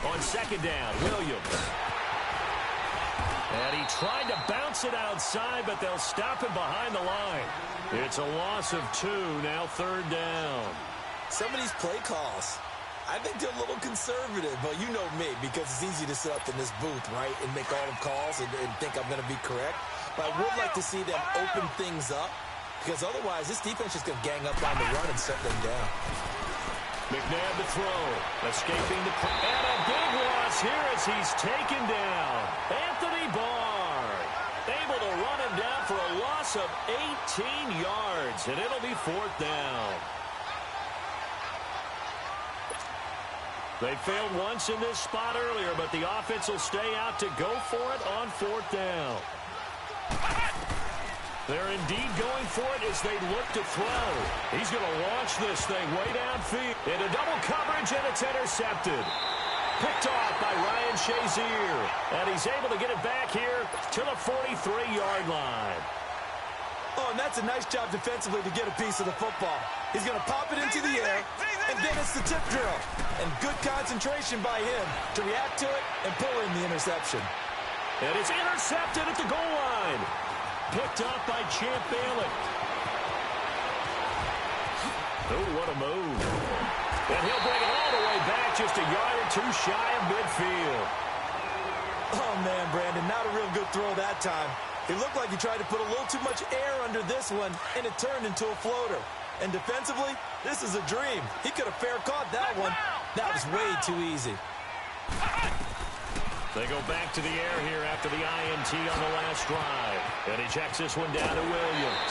A: On 2nd down, Williams. And he tried to bounce it outside, but they'll stop him behind the line. It's a loss of 2, now 3rd down.
B: Some of these play calls, I think they're a little conservative, but you know me, because it's easy to sit up in this booth, right, and make all the calls and think I'm going to be correct. But I would like to see them open things up, because otherwise this defense is going to gang up on the run and shut them down.
A: McNabb to throw, escaping the... And a big loss here as he's taken down. Anthony Barr able to run him down for a loss of 18 yards, and it'll be 4th down. They failed once in this spot earlier, but the offense will stay out to go for it on 4th down. They're indeed going for it as they look to throw. He's going to launch this thing way downfield. Into double coverage, and it's intercepted. Picked off by Ryan Shazier. And he's able to get it back here to the 43-yard line.
B: Oh, and that's a nice job defensively to get a piece of the football. He's going to pop it into the air, and then it's the tip drill. And good concentration by him to react to it and pull in the interception.
A: And it's intercepted at the goal line. Picked up by Champ Bailey. Oh, what a move. And he'll bring it all the way back, just a yard or 2 shy of midfield.
B: Oh, man, Brandon, not a real good throw that time. It looked like he tried to put a little too much air under this one, and it turned into a floater. And defensively, this is a dream. He could have fair caught that one. That was way too easy.
A: They go back to the air here after the INT on the last drive. And he checks this one down to Williams.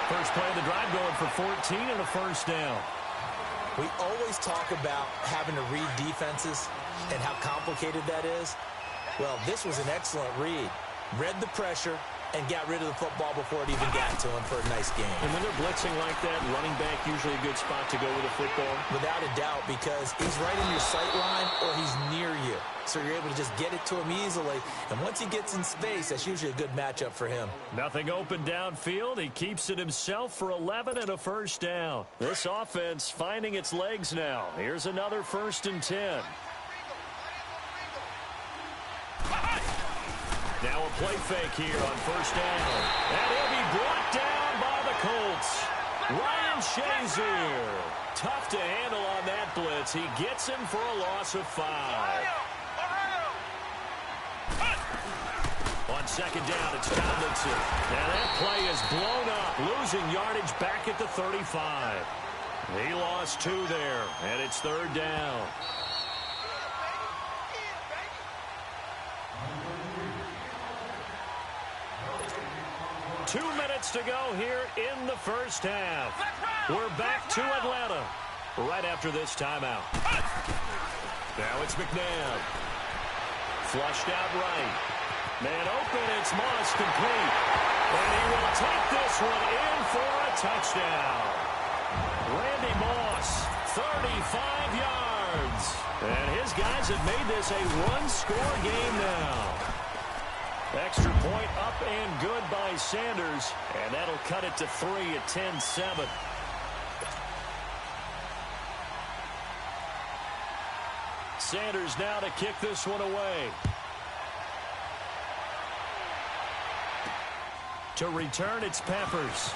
A: First play of the drive going for 14 and a 1st down.
B: We always talk about having to read defenses and how complicated that is. Well, this was an excellent read. Read the pressure and got rid of the football before it even got to him for a nice game.
A: And when they're blitzing like that, running back usually a good spot to go with a football?
B: Without a doubt, because he's right in your sight line or he's near you. So you're able to just get it to him easily. And once he gets in space, that's usually a good matchup for him.
A: Nothing open downfield. He keeps it himself for 11 and a 1st down. This offense finding its legs now. Here's another 1st and 10. Now a play fake here on 1st down. And he'll be brought down by the Colts. Ryan Shazier. Tough to handle on that blitz. He gets him for a loss of 5. On second down, it's Tomlinson. And that play is blown up, losing yardage back at the 35. He lost 2 there, and it's third down. Two minutes to go here in the first half. We're back to Atlanta right after this timeout. Now it's McNabb. Flushed out right. Man open, it's Moss complete. And he will take this one in for a touchdown. Randy Moss, 35 yards. And his guys have made this a one-score game now. Extra point up and good by Sanders. And that'll cut it to 3 at 10-7. Sanders now to kick this one away. To return, it's Peppers.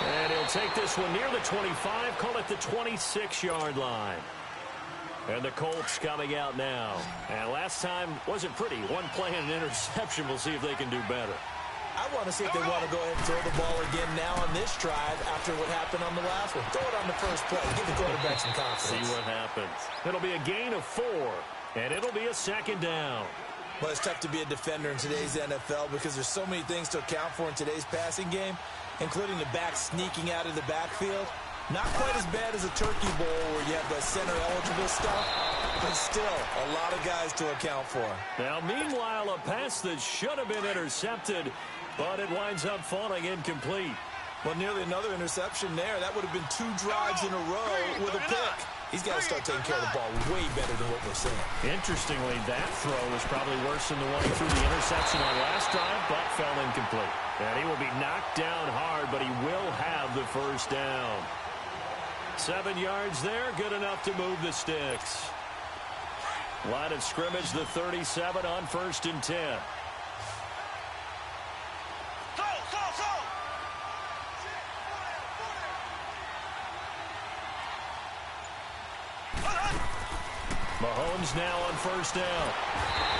A: And he'll take this one near the 25, call it the 26-yard line. And the Colts coming out now. And last time wasn't pretty. One play and an interception. We'll see if they can do better.
B: I want to see if they want to go ahead and throw the ball again now on this drive after what happened on the last one. Throw it on the first play. Give the quarterback some confidence.
A: See what happens. It'll be a gain of 4, and it'll be a second down.
B: Well, it's tough to be a defender in today's NFL because there's so many things to account for in today's passing game, including the back sneaking out of the backfield. Not quite as bad as a turkey bowl where you have the center-eligible stuff, but still a lot of guys to account for.
A: Now, meanwhile, a pass that should have been intercepted, but it winds up falling incomplete.
B: Well, nearly another interception there. That would have been 2 drives in a row with a pick. He's got to start taking care of the ball way better than what we're seeing.
A: Interestingly, that throw was probably worse than the one he threw the interception on last drive, but fell incomplete. And he will be knocked down hard, but he will have the first down. 7 yards there, good enough to move the sticks. Line of scrimmage, the 37 on 1st and 10. Mahomes now on 1st down.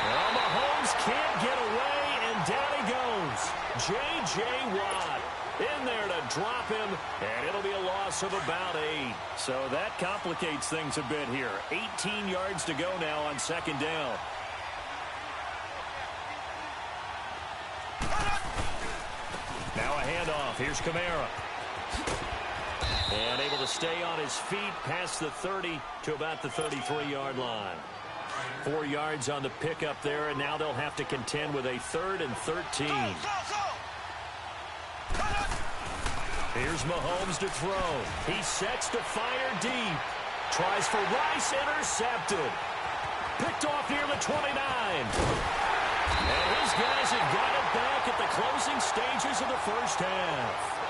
A: Well, Mahomes can't get away, and down he goes. J.J. Watt in there to drop him, and it'll be a loss of about 8. So that complicates things a bit here. 18 yards to go now on 2nd down. Now a handoff. Here's Kamara. And able to stay on his feet past the 30 to about the 33-yard line. 4 yards on the pickup there, and now they'll have to contend with a 3rd and 13. Here's Mahomes to throw. He sets to fire deep. Tries for Rice, intercepted. Picked off near the 29. And his guys have got it back at the closing stages of the first half.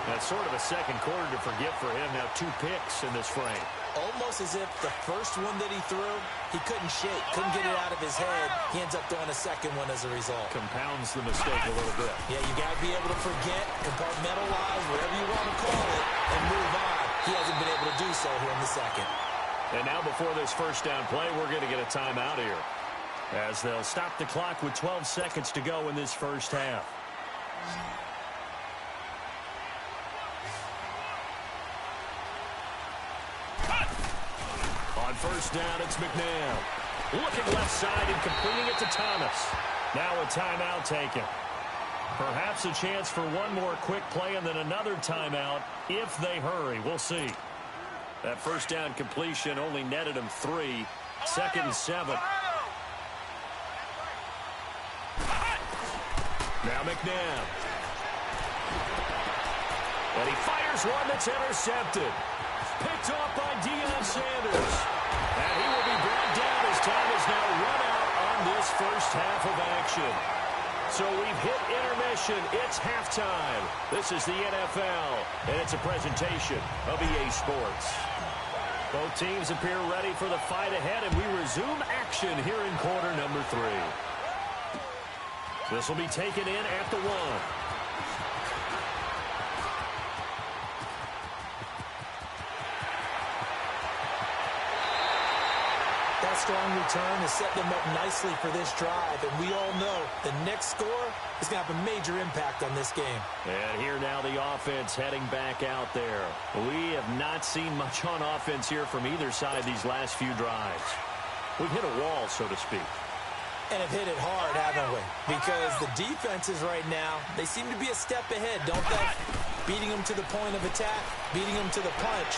A: That's sort of a second quarter to forget for him. Now 2 picks in this frame.
B: Almost as if the first one that he threw, he couldn't shake, couldn't get it out of his head. He ends up throwing a second one as a result.
A: Compounds the mistake a little bit.
B: Yeah, you got to be able to forget, compartmentalize, whatever you want to call it, and move on. He hasn't been able to do so here in the second.
A: And now before this first down play, we're going to get a timeout here, as they'll stop the clock with 12 seconds to go in this first half. On 1st down, it's McNabb. Looking left side and completing it to Thomas. Now a timeout taken. Perhaps a chance for one more quick play and then another timeout if they hurry. We'll see. That 1st down completion only netted him 3. 2nd and 7. Now McNabb. And he fires one that's intercepted. Picked off by Deion Sanders. And he will be brought down as time is now run out on this first half of action. So we've hit intermission. It's halftime. This is the NFL, and it's a presentation of EA Sports. Both teams appear ready for the fight ahead, and we resume action here in quarter number 3. This will be taken in at the 1.
B: strong return has set them up nicely for this drive, and we all know the next score is going to have a major impact on this game.
A: And here now the offense heading back out there. We have not seen much on offense here from either side these last few drives. We've hit a wall, so to speak.
B: And have hit it hard, haven't we? Because the defenses right now, they seem to be a step ahead, don't they? Beating them to the point of attack, beating them to the punch.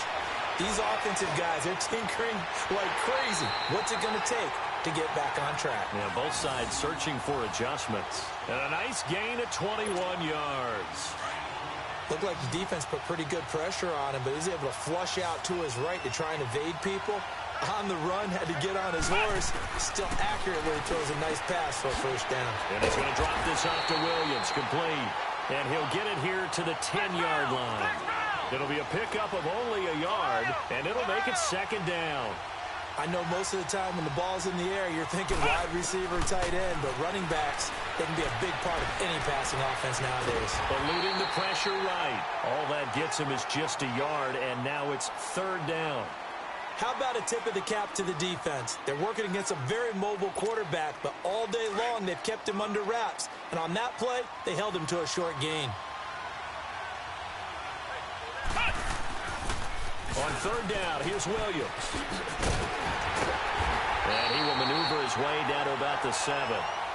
B: These offensive guys, they're tinkering like crazy. What's it going to take to get back on track?
A: Yeah, both sides searching for adjustments. And a nice gain at 21 yards.
B: Looked like the defense put pretty good pressure on him, but he was able to flush out to his right to try and evade people. On the run, had to get on his horse. Still accurately throws a nice pass for a first down.
A: And he's going to drop this off to Williams, complete. And he'll get it here to the 10-yard line. It'll be a pickup of only a yard, and it'll make it second down.
B: I know most of the time when the ball's in the air, you're thinking wide receiver, tight end, but running backs, they can be a big part of any passing offense nowadays.
A: Eluding the pressure right. All that gets him is just a yard, and now it's third down.
B: How about a tip of the cap to the defense? They're working against a very mobile quarterback, but all day long they've kept him under wraps. And on that play, they held him to a short gain.
A: On third down, here's Williams. And he will maneuver his way down to about the 7.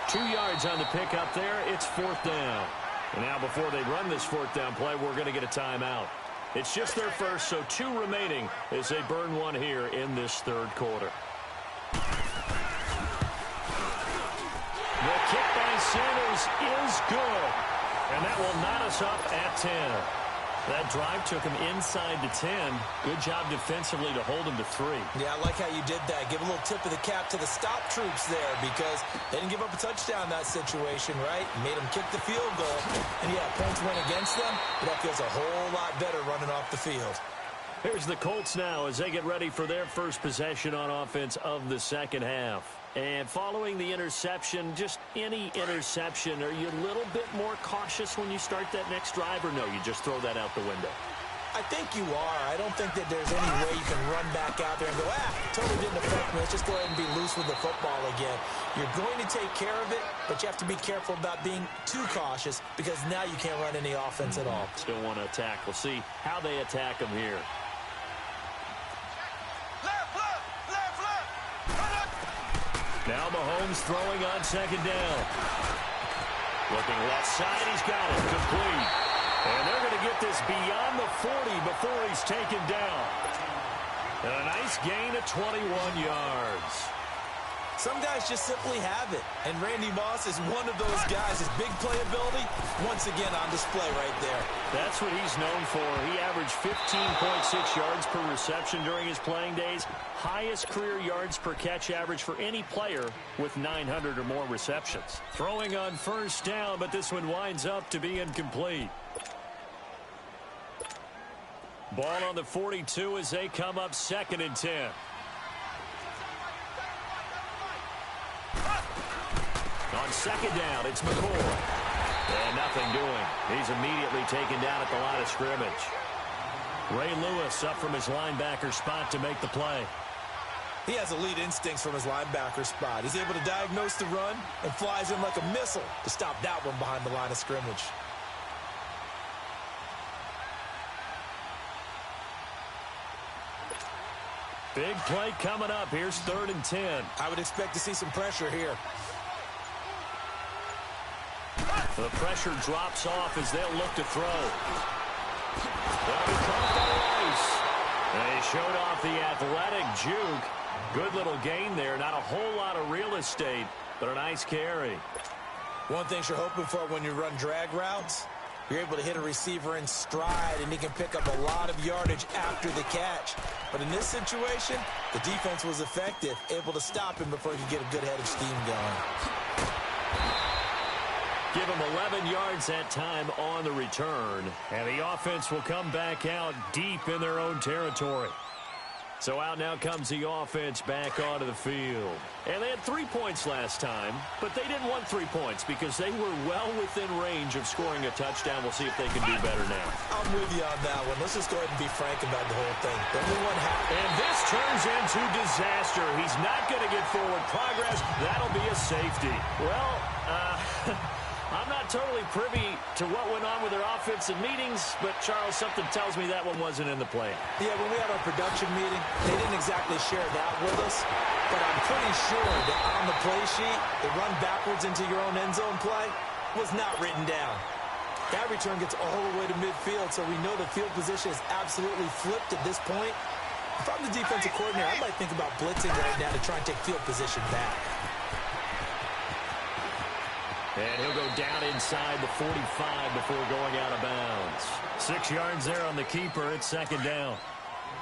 A: 2 yards on the pickup there. It's fourth down. And now before they run this fourth down play, we're going to get a timeout. It's just their first, so 2 remaining as they burn one here in this third quarter. The kick by Sanders is good. And that will knot us up at 10. That drive took him inside to 10. Good job defensively to hold him to 3.
B: Yeah, I like how you did that. Give a little tip of the cap to the stop troops there because they didn't give up a touchdown in that situation, right? Made them kick the field goal. And, yeah, points went against them, but that feels a whole lot better running off the field.
A: Here's the Colts now as they get ready for their first possession on offense of the second half. And following the interception, just any interception, are you a little bit more cautious when you start that next drive, or no, you just throw that out the window?
B: I think you are. I don't think that there's any way you can run back out there and go, totally didn't affect me. Let's just go ahead and be loose with the football again. You're going to take care of it, but you have to be careful about being too cautious because now you can't run any offense at all.
A: Still want to attack. We'll see how they attack them here. Now Mahomes throwing on second down. Looking left side, he's got it, complete. And they're going to get this beyond the 40 before he's taken down. And a nice gain of 21 yards.
B: Some guys just simply have it. And Randy Moss is one of those guys. His big playability, once again on display right there.
A: That's what he's known for. He averaged 15.6 yards per reception during his playing days. Highest career yards per catch average for any player with 900 or more receptions. Throwing on first down, but this one winds up to be incomplete. Ball on the 42 as they come up 2nd and 10. On second down, it's McCoy. And nothing doing. He's immediately taken down at the line of scrimmage. Ray Lewis up from his linebacker spot to make the play.
B: He has elite instincts from his linebacker spot. He's able to diagnose the run and flies in like a missile to stop that one behind the line of scrimmage.
A: Big play coming up. Here's 3rd and 10.
B: I would expect to see some pressure here.
A: The pressure drops off as they'll look to throw. They'll be caught by Rice. They showed off the athletic juke. Good little gain there. Not a whole lot of real estate, but a nice carry.
B: One thing you're hoping for when you run drag routes, you're able to hit a receiver in stride, and he can pick up a lot of yardage after the catch. But in this situation, the defense was effective, able to stop him before he could get a good head of steam going.
A: Give him 11 yards that time on the return. And the offense will come back out deep in their own territory. So out now comes the offense back onto the field. And they had 3 points last time, but they didn't want 3 points because they were well within range of scoring a touchdown. We'll see if they can do better now.
B: I'm with you on that one. Let's just go ahead and be frank about the whole thing. The only one
A: and this turns into disaster. He's not going to get forward progress. That'll be a safety. Well, I'm not totally privy to what went on with their offensive meetings, but, Charles, something tells me that one wasn't in the plan.
B: Yeah, when we had our production meeting, they didn't exactly share that with us, but I'm pretty sure that on the play sheet, the run backwards into your own end zone play was not written down. That return gets all the way to midfield, so we know the field position is absolutely flipped at this point. If I'm the defensive coordinator, I might think about blitzing right now to try and take field position back.
A: And he'll go down inside the 45 before going out of bounds. 6 yards there on the keeper. It's second down.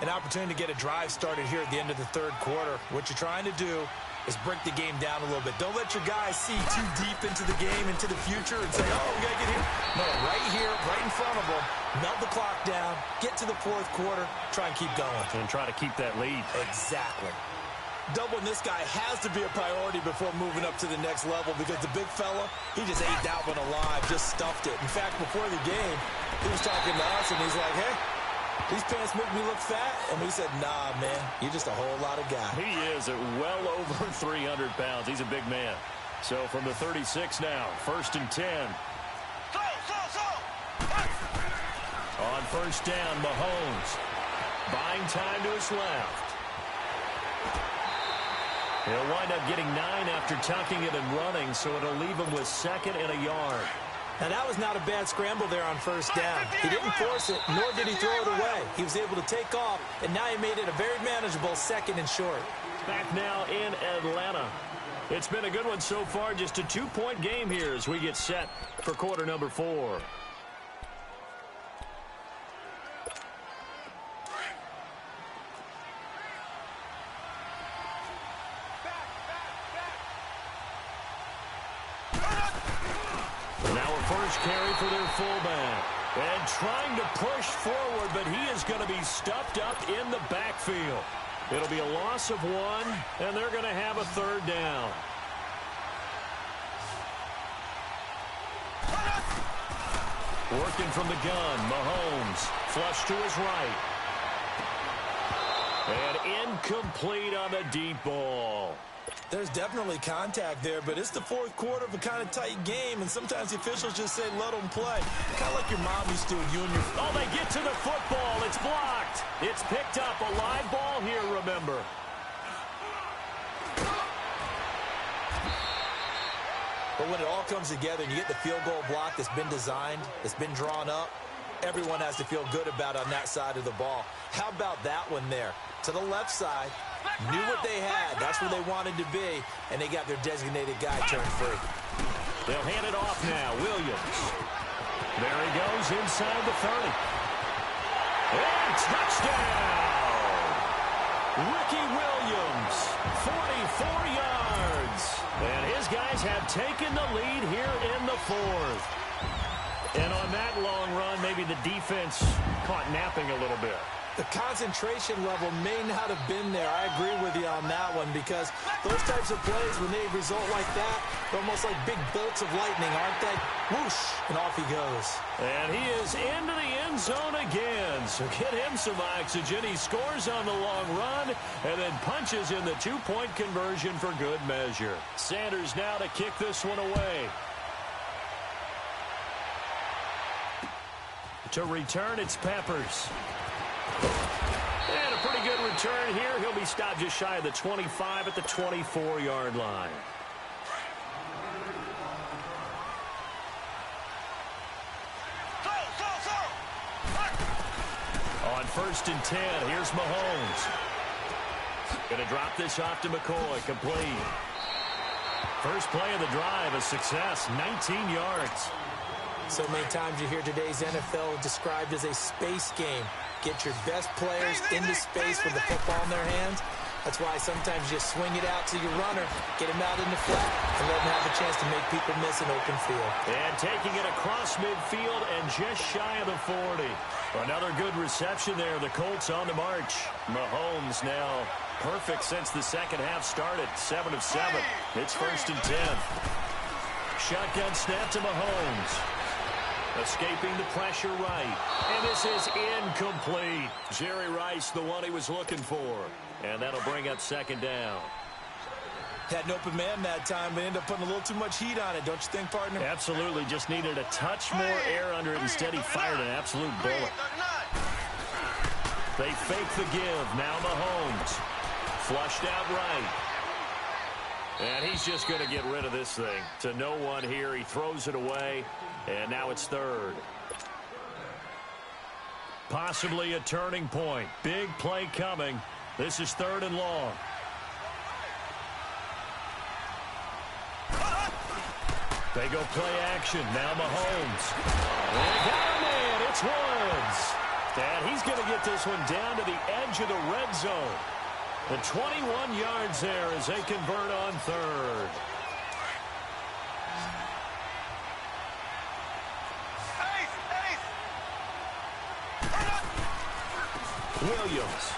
B: An opportunity to get a drive started here at the end of the third quarter. What you're trying to do is break the game down a little bit. Don't let your guys see too deep into the game, into the future, and say, oh, we got to get here. No, right here, right in front of them. Melt the clock down, get to the fourth quarter, try and keep going.
A: And try to keep that lead.
B: Exactly. Doubling this guy has to be a priority before moving up to the next level because the big fella, he just ate that one alive, just stuffed it. In fact, before the game, he was talking to us, and he's like, hey, these pants make me look fat. And we said, nah, man, you're just a whole lot of guy.
A: He is at well over 300 pounds. He's a big man. So from the 36 now, 1st and 10. On first down, Mahomes. Buying time to his left. He'll wind up getting 9 after tucking it and running, so it'll leave him with 2nd and a yard.
B: Now, that was not a bad scramble there on first down. He didn't force it, nor did he throw it away. He was able to take off, and now he made it a very manageable 2nd and short.
A: Back now in Atlanta. It's been a good one so far. Just a 2-point game here as we get set for quarter number 4. First carry for their fullback. And trying to push forward, but he is going to be stuffed up in the backfield. It'll be a loss of 1, and they're going to have a 3rd down. Working from the gun, Mahomes. Flush to his right. And incomplete on the deep ball.
B: There's definitely contact there, but it's the fourth quarter of a kind of tight game, and sometimes the officials just say, let them play. Kind of like your mom used to with you and your...
A: Oh, they get to the football. It's blocked. It's picked up. A live ball here, remember.
B: But when it all comes together and you get the field goal block that's been designed, that's been drawn up, everyone has to feel good about on that side of the ball. How about that one there? To the left side. Knew what they had. That's where they wanted to be. And they got their designated guy turned free.
A: They'll hand it off now. Williams. There he goes inside the 30. And touchdown! Ricky Williams, 44 yards. And his guys have taken the lead here in the 4th. And on that long run, maybe the defense caught napping a little bit.
B: The concentration level may not have been there. I agree with you on that one because those types of plays, when they result like that, they're almost like big bolts of lightning, aren't they? Whoosh, and off he goes.
A: And he is into the end zone again. So get him some oxygen. He scores on the long run and then punches in the 2-point conversion for good measure. Sanders now to kick this one away. To return, it's Peppers. And a pretty good return here. He'll be stopped just shy of the 25 at the 24-yard line. On 1st and 10, here's Mahomes. Going to drop this off to McCoy. Complete. First play of the drive, a success, 19 yards.
B: So many times you hear today's NFL described as a space game. Get your best players into space with the football in their hands. That's why sometimes you just swing it out to your runner, get him out in the flat, and let him have a chance to make people miss an open field.
A: And taking it across midfield and just shy of the 40. Another good reception there. The Colts on the march. Mahomes now perfect since the second half started. 7 of 7. It's 1st and 10. Shotgun snap to Mahomes. Escaping the pressure right. And this is incomplete. Jerry Rice, the one he was looking for. And that'll bring up 2nd down.
B: Had an open man that time, but ended up putting a little too much heat on it, don't you think, partner?
A: Absolutely. Just needed a touch more air under it. Instead, he fired an absolute bullet. They fake the give. Now Mahomes. Flushed out right. And he's just going to get rid of this thing. To no one here. He throws it away. And now it's 3rd. Possibly a turning point. Big play coming. This is 3rd and long. They go play action. Now Mahomes. And got him in. It's Woods. And he's going to get this one down to the edge of the red zone. The 21 yards there as they convert on 3rd. Williams.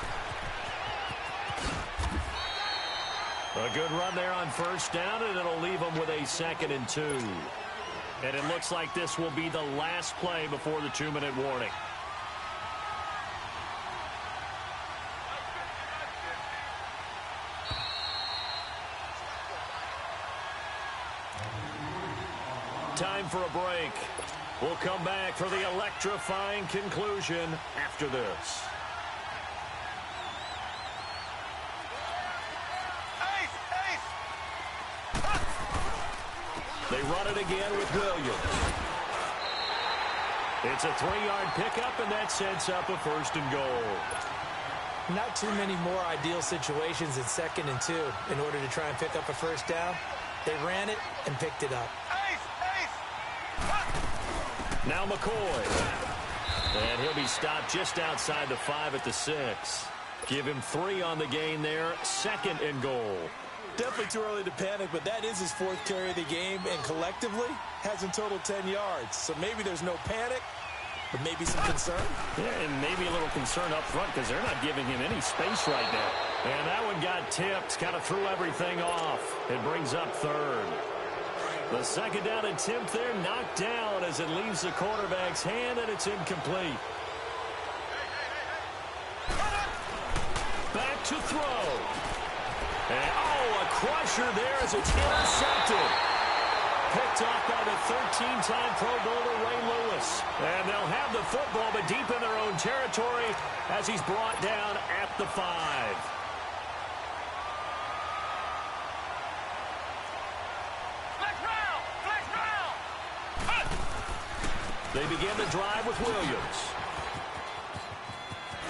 A: A good run there on 1st down, and it'll leave them with a 2nd and 2. And it looks like this will be the last play before the 2-minute warning. Time for a break. We'll come back for the electrifying conclusion after this. They run it again with Williams. It's a 3-yard pickup, and that sets up a 1st and goal.
B: Not too many more ideal situations in 2nd and 2 in order to try and pick up a 1st down. They ran it and picked it up.
A: Now McCoy. And he'll be stopped just outside the 5 at the 6. Give him 3 on the gain there. 2nd and goal.
B: Definitely too early to panic, but that is his 4th carry of the game, and collectively has in total 10 yards. So maybe there's no panic, but maybe some concern.
A: Yeah, and maybe a little concern up front because they're not giving him any space right now. And that one got tipped, kind of threw everything off. It brings up 3rd. The 2nd down attempt there knocked down as it leaves the quarterback's hand, and it's incomplete. Back to throw. And, a crusher there as it's intercepted. Picked off by the 13-time Pro Bowler Ray Lewis. And they'll have the football, but deep in their own territory as he's brought down at the 5. They begin the drive with Williams.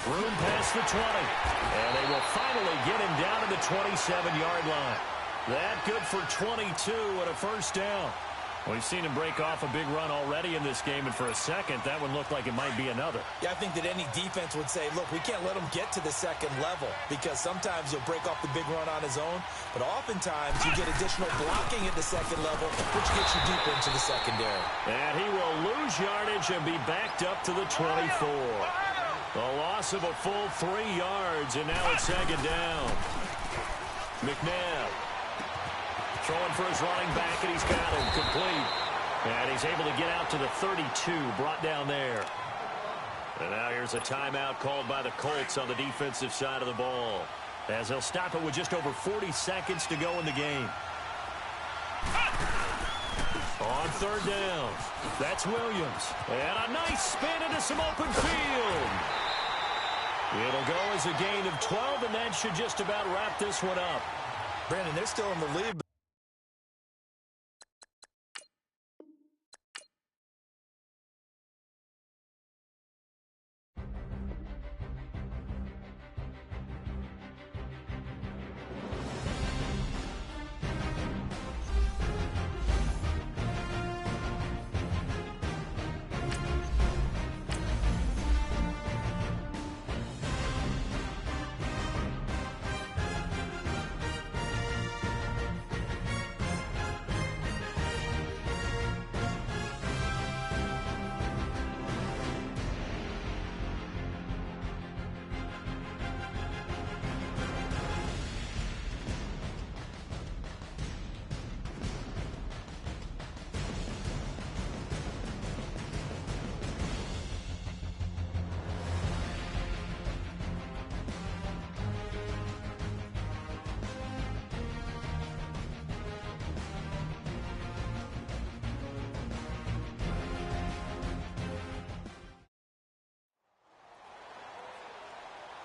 A: Room past the 20. And they will finally get him down to the 27-yard line. That good for 22 and a 1st down. We've seen him break off a big run already in this game, and for a second, that one looked like it might be another.
B: Yeah, I think that any defense would say, look, we can't let him get to the 2nd level because sometimes he'll break off the big run on his own, but oftentimes you get additional blocking at the 2nd level, which gets you deeper into the secondary.
A: And he will lose yardage and be backed up to the 24. A loss of a full 3 yards, and now it's 2nd down. McNabb. Throwing for his running back, and he's got him complete. And he's able to get out to the 32, brought down there. And now here's a timeout called by the Colts on the defensive side of the ball, as they'll stop it with just over 40 seconds to go in the game. On 3rd down, that's Williams. And a nice spin into some open field. It'll go as a gain of 12, and that should just about wrap this one up.
B: Brandon, they're still in the lead.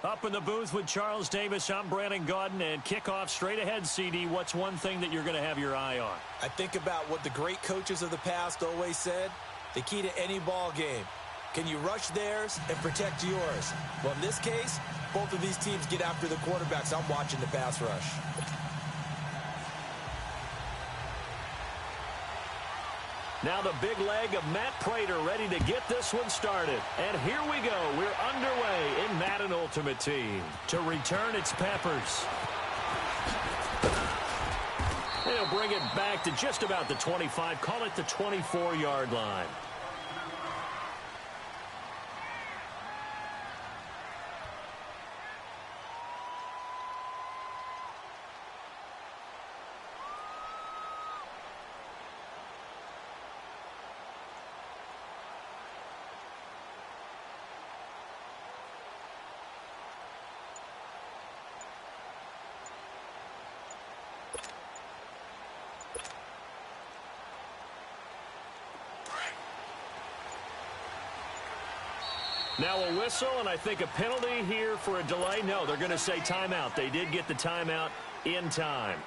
A: Up in the booth with Charles Davis, I'm Brandon Gaudin, and kickoff straight ahead, CD. What's one thing that you're going to have your eye on?
B: I think about what the great coaches of the past always said. The key to any ball game. Can you rush theirs and protect yours? Well, in this case, both of these teams get after the quarterbacks. I'm watching the pass rush.
A: Now the big leg of Matt Prater ready to get this one started. And here we go. We're underway in Madden Ultimate Team. To return, it's Peppers. They'll bring it back to just about the 25. Call it the 24-yard line. Now a whistle, and I think a penalty here for a delay. No, they're going to say timeout. They did get the timeout in time.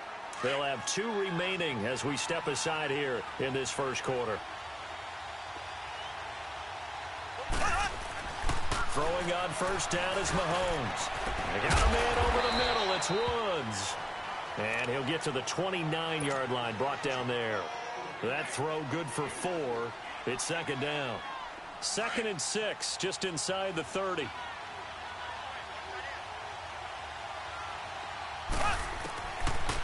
A: They'll have 2 remaining as we step aside here in this first quarter. Throwing on first down is Mahomes. They got a man over the middle. It's Woods. And he'll get to the 29-yard line, brought down there. That throw good for 4. It's second down. 2nd and 6, just inside the 30.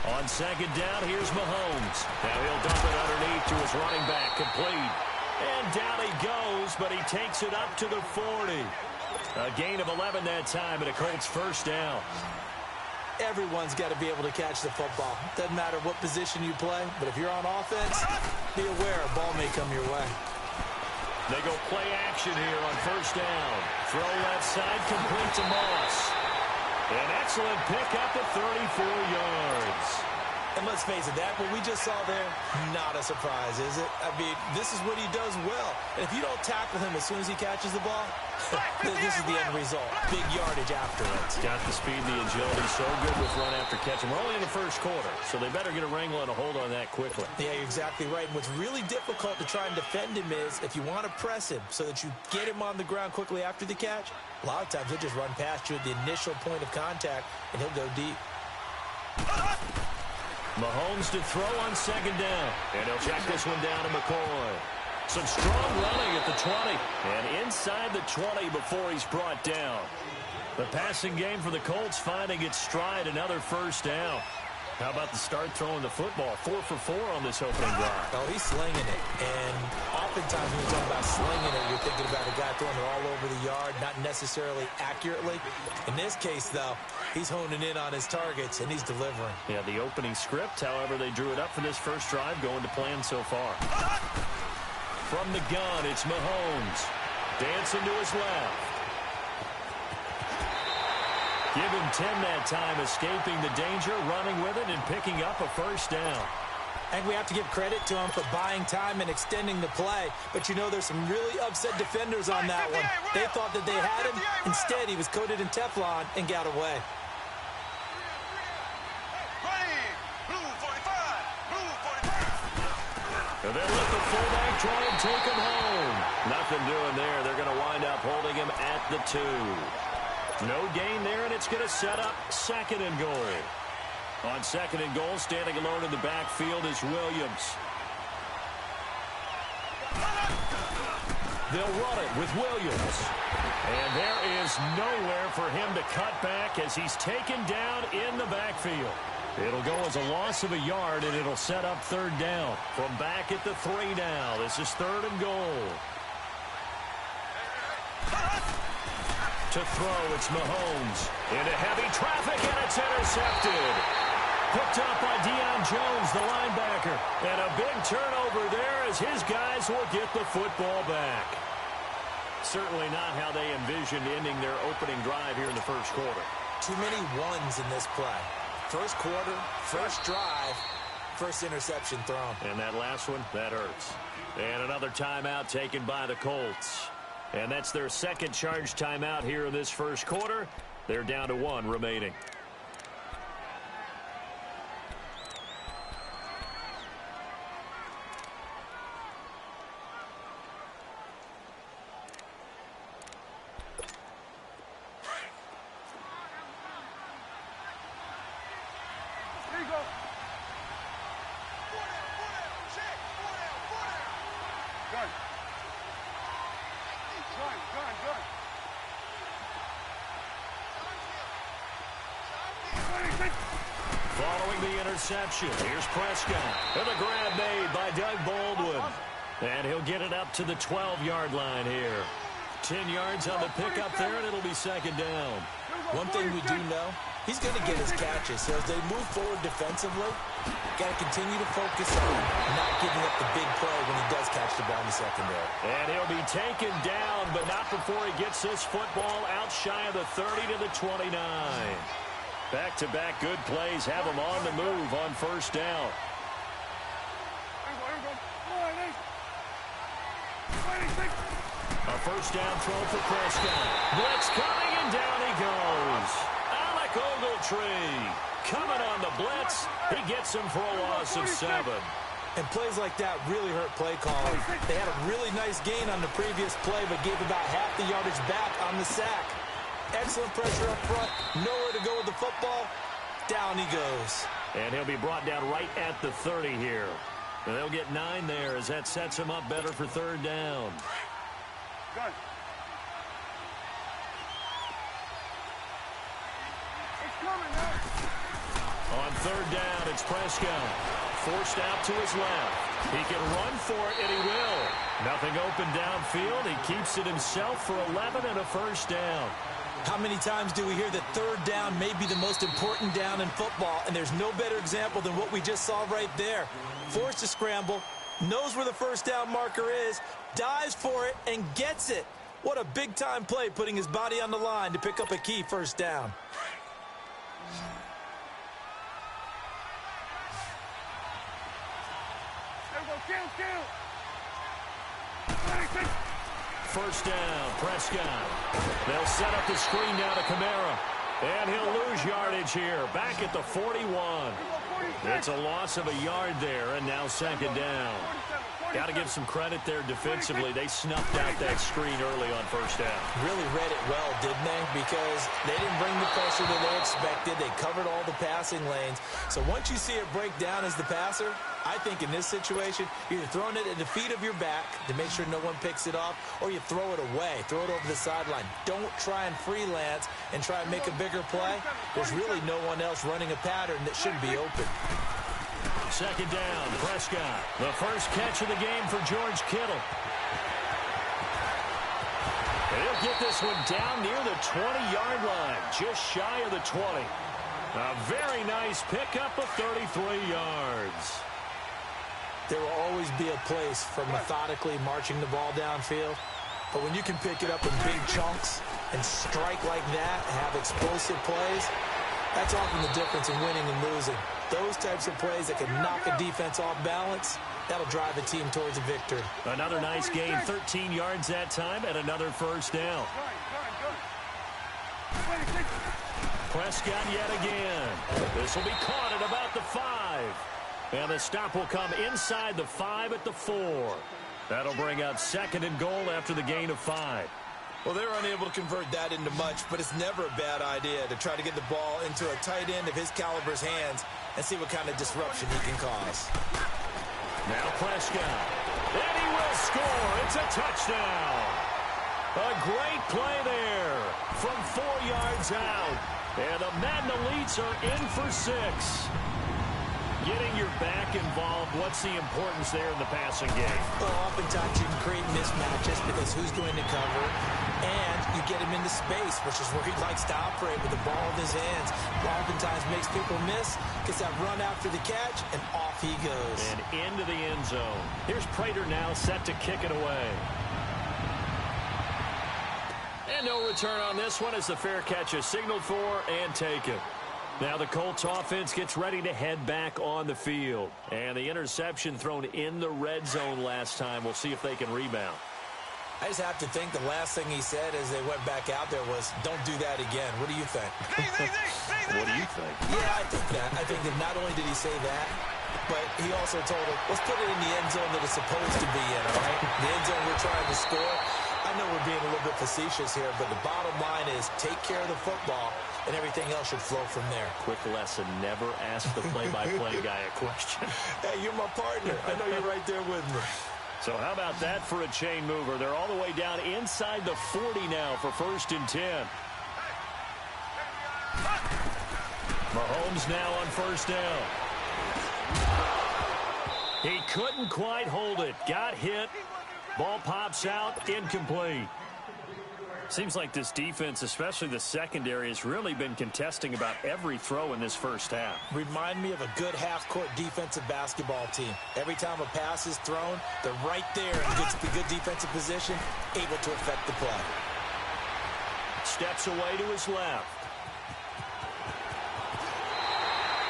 A: On second down, here's Mahomes. Now he'll dump it underneath to his running back, complete. And down he goes, but he takes it up to the 40. A gain of 11 that time, and a Colts first down.
B: Everyone's got to be able to catch the football. Doesn't matter what position you play, but if you're on offense, be aware a ball may come your way.
A: They go play action here on first down. Throw left side, complete to Moss. An excellent pickup at 34 yards.
B: And let's face it, that what we just saw there, not a surprise, is it? I mean, this is what he does well. And if you don't tackle him as soon as he catches the ball, this is the end result. Big yardage after it.
A: Got the speed, the agility, so good with run after catch. And we're only in the first quarter, so they better get a wrangle and a hold on that quickly.
B: Yeah, you're exactly right. And what's really difficult to try and defend him is if you want to press him so that you get him on the ground quickly after the catch, a lot of times he'll just run past you at the initial point of contact, and he'll go deep.
A: Mahomes to throw on second down. And he'll check this one down to McCoy. Some strong running at the 20. And inside the 20 before he's brought down. The passing game for the Colts finding its stride, another first down. How about the start throwing the football? 4 for 4 on this opening drive.
B: Oh, he's slinging it. And oftentimes when you're talking about slinging it, you're thinking about a guy throwing it all over the yard, not necessarily accurately. In this case, though, he's honing in on his targets, and he's delivering.
A: Yeah, the opening script, however, they drew it up for this first drive, going to plan so far. From the gun, it's Mahomes. Dancing to his left. Give him 10 that time, escaping the danger, running with it, and picking up a first down.
B: I think we have to give credit to him for buying time and extending the play. But, you know, there's some really upset defenders on that one. They thought that they had him. Instead, he was coated in Teflon and got away.
A: And they'll let the fullback try and take him home. Nothing doing there. They're going to wind up holding him at the 2. No gain there, and it's going to set up 2nd and goal. On 2nd and goal, standing alone in the backfield is Williams. They'll run it with Williams. And there is nowhere for him to cut back as he's taken down in the backfield. It'll go as a loss of a yard, and it'll set up 3rd down. From back at the 3 now, this is 3rd and goal. To throw, it's Mahomes. Into heavy traffic, and it's intercepted. Picked up by Deion Jones, the linebacker. And a big turnover there as his guys will get the football back. Certainly not how they envisioned ending their opening drive here in the first quarter.
B: Too many ones in this play. First quarter, first drive, first interception thrown.
A: And that last one, that hurts. And another timeout taken by the Colts. And that's their second charge timeout here in this first quarter. They're down to 1 remaining. Following the interception, here's Prescott. And a grab made by Doug Baldwin. And he'll get it up to the 12-yard line here. 10 yards on the pickup there, and it'll be second down.
B: One thing we do know, he's going to get his catches. So as they move forward defensively, got to continue to focus on not giving up the big play when he does catch the ball in the secondary.
A: And he'll be taken down, but not before he gets this football out shy of the 30 to the 29. Back-to-back good plays have him on the move on first down. A first down throw for Prescott. Blitz coming, and down he goes. Alec Ogletree coming on the blitz. He gets him for a loss of 7.
B: And plays like that really hurt play calling. They had a really nice gain on the previous play, but gave about half the yardage back on the sack. Excellent pressure up front. Nowhere to go with the football. Down he goes.
A: And he'll be brought down right at the 30 here. And they'll get 9 there as that sets him up better for third down.
C: Good. It's coming now.
A: On third down, it's Prescott. Forced out to his left. He can run for it, and he will. Nothing open downfield. He keeps it himself for 11 and a first down.
B: How many times do we hear that third down may be the most important down in football, and there's no better example than what we just saw right there. Forced to scramble, knows where the first down marker is, dives for it, and gets it. What a big-time play, putting his body on the line to pick up a key first down.
A: First down, Prescott. They'll set up the screen down to Kamara. And he'll lose yardage here, back at the 41. It's a loss of a yard there, and now second down. Got to give some credit there defensively. They snuffed out that screen early on first down.
B: Really read it well, didn't they? Because they didn't bring the pressure that they expected. They covered all the passing lanes. So once you see it break down as the passer, I think in this situation, you're either throwing it at the feet of your back to make sure no one picks it off, or you throw it away, throw it over the sideline. Don't try and freelance and try and make a bigger play. There's really no one else running a pattern that should be open.
A: Second down, Prescott. The first catch of the game for George Kittle. He'll get this one down near the 20-yard line, just shy of the 20. A very nice pickup of 33 yards.
B: There will always be a place for methodically marching the ball downfield. But when you can pick it up in big chunks and strike like that and have explosive plays, that's often the difference in winning and losing. Those types of plays that can knock a defense off balance, that'll drive a team towards a victory.
A: Another nice gain, 13 yards that time, and another first down. Prescott yet again. This will be caught at about the 5. And the stop will come inside the 5 at the 4. That'll bring up second and goal after the gain of 5.
B: Well, they're unable to convert that into much, but it's never a bad idea to try to get the ball into a tight end of his caliber's hands and see what kind of disruption he can cause.
A: Now Prescott. And he will score. It's a touchdown. A great play there from 4 yards out. And the Madden Elites are in for 6. Getting your back involved, what's the importance there in the passing game?
B: Well, oftentimes you can create mismatches because who's going to cover, and you get him into space, which is where he likes to operate with the ball in his hands. Oftentimes makes people miss, gets that run after the catch, and off he goes.
A: And into the end zone. Here's Prater now set to kick it away. And no return on this one as the fair catch is signaled for and taken. Now the Colts offense gets ready to head back on the field. And the interception thrown in the red zone last time. We'll see if they can rebound.
B: I just have to think the last thing he said as they went back out there was, don't do that again. What do you think?
A: What do you think?
B: Yeah, I think that. I think that not only did he say that, but he also told him, let's put it in the end zone that it's supposed to be in, all right? The end zone we're trying to score. I know we're being a little bit facetious here, but the bottom line is take care of the football, and everything else should flow from there.
A: Quick lesson, never ask the play-by-play guy a question.
B: Hey, you're my partner. I know you're right there with me.
A: So how about that for a chain mover? They're all the way down inside the 40 now for 1st and 10. Mahomes now on 1st down. He couldn't quite hold it. Got hit. Ball pops out. Incomplete. Seems like this defense, especially the secondary, has really been contesting about every throw in this first half.
B: Remind me of a good half-court defensive basketball team. Every time a pass is thrown, they're right there in good defensive position, able to affect the play.
A: Steps away to his left.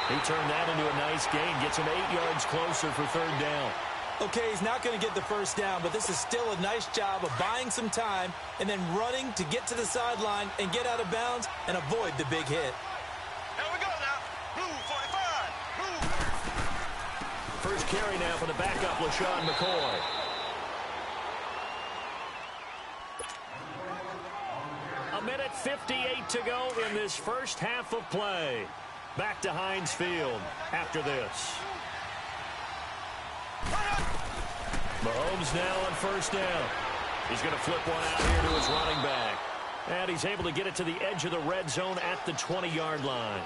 A: He turned that into a nice gain. Gets him 8 yards closer for 3rd down.
B: Okay, he's not going to get the first down, but this is still a nice job of buying some time and then running to get to the sideline and get out of bounds and avoid the big hit.
C: Here we go now. Blue 45. Blue.
A: First carry now for the backup, LaShawn McCoy. A minute 58 to go in this first half of play. Back to Heinz Field after this. Mahomes now on 1st down. He's going to flip one out here to his running back. And he's able to get it to the edge of the red zone at the 20-yard line.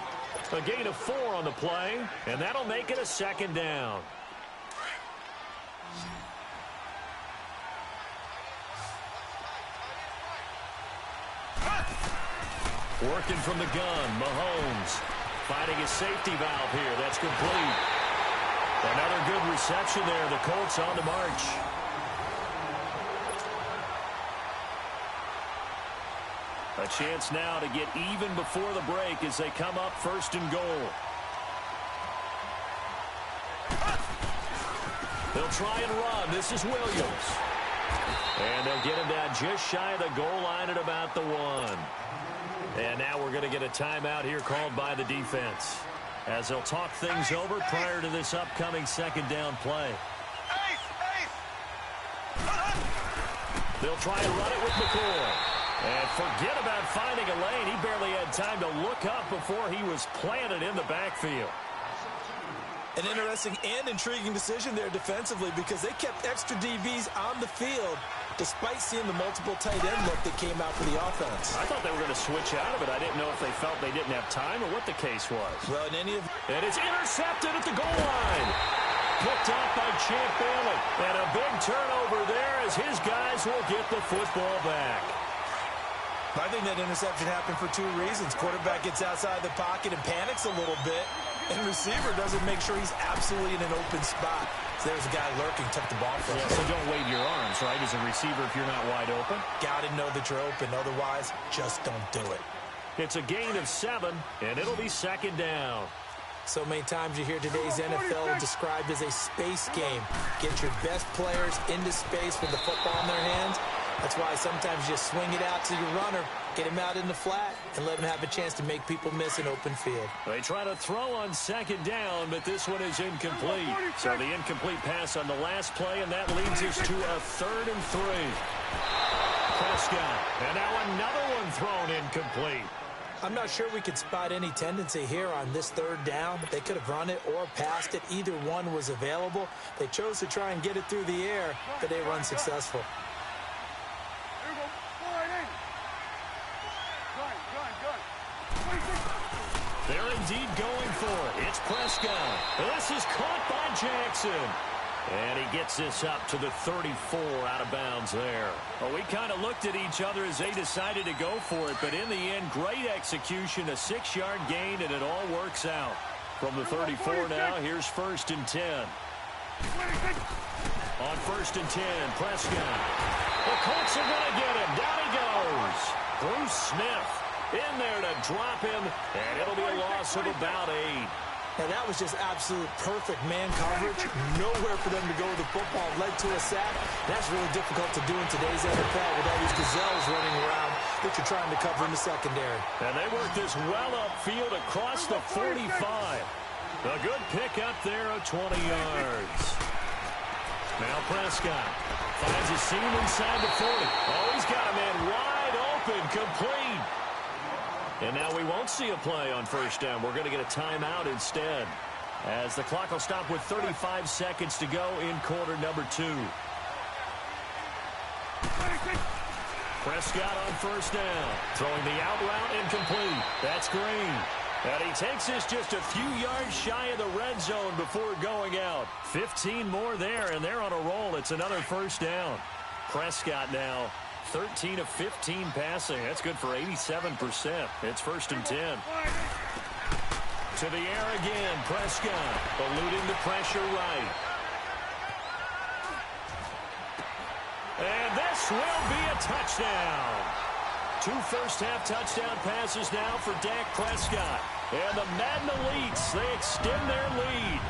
A: A gain of 4 on the play, and that'll make it a 2nd down. Working from the gun, Mahomes finding his safety valve here. That's complete. Another good reception there. The Colts on the march. A chance now to get even before the break as they come up 1st and goal. They'll try and run. This is Williams. And they'll get him down just shy of the goal line at about the 1. And now we're going to get a timeout here called by the defense, as they'll talk things over prior to this upcoming 2nd down play. They'll try and run it with McCoy. And forget about finding a lane. He barely had time to look up before he was planted in the backfield.
B: An interesting and intriguing decision there defensively, because they kept extra DBs on the field despite seeing the multiple tight end look that came out for the offense.
A: I thought they were going to switch out of it. I didn't know if they felt they didn't have time or what the case was.
B: Well, in any of...
A: And it's intercepted at the goal line. Picked off by Champ Bailey. And a big turnover there as his guys will get the football back.
B: I think that interception happened for 2 reasons. Quarterback gets outside the pocket and panics a little bit, and receiver doesn't make sure he's absolutely in an open spot. So there's a guy lurking, took the ball from him.
A: So don't wave your arms, right, as a receiver if you're not wide open.
B: Got to know that you're open. Otherwise, just don't do it.
A: It's a gain of 7, and it'll be 2nd down.
B: So many times you hear today's NFL described as a space game. Get your best players into space with the football in their hands. That's why sometimes you swing it out to your runner, get him out in the flat, and let him have a chance to make people miss an open field.
A: They try to throw on 2nd down, but this one is incomplete. So the incomplete pass on the last play, and that leads us to a 3rd and 3. Prescott, and now another one thrown incomplete.
B: I'm not sure we could spot any tendency here on this 3rd down. They could have run it or passed it. Either one was available. They chose to try and get it through the air, but they were unsuccessful.
A: They're indeed going for it. It's Prescott. This is caught by Jackson. And he gets this up to the 34 out of bounds there. Well, we kind of looked at each other as they decided to go for it. But in the end, great execution, a 6-yard gain, and it all works out. From the 34 now, here's 1st and 10. On 1st and 10, Prescott. The Colts are going to get him. Down he goes. Bruce Smith in there to drop him, and it'll be a loss of about 8.
B: Now, that was just absolute perfect man coverage. Nowhere for them to go with the football. Led to a sack. That's really difficult to do in today's NFL with all these gazelles running around that you're trying to cover in the secondary.
A: And they work this well upfield across the 45. A good pick up there of 20 yards. Now Prescott finds a seam inside the 40. Oh, he's got a man wide open, complete. And now we won't see a play on first down. We're going to get a timeout instead, as the clock will stop with 35 seconds to go in quarter number 2. Prescott on first down, throwing the out route incomplete. That's Green. And he takes this just a few yards shy of the red zone before going out. 15 more there, and they're on a roll. It's another first down. Prescott now 13 of 15 passing. That's good for 87%. It's 1st and 10. To the air again, Prescott eluding the pressure right. And this will be a touchdown. 2 first-half touchdown passes now for Dak Prescott. And the Madden Elites, they extend their lead.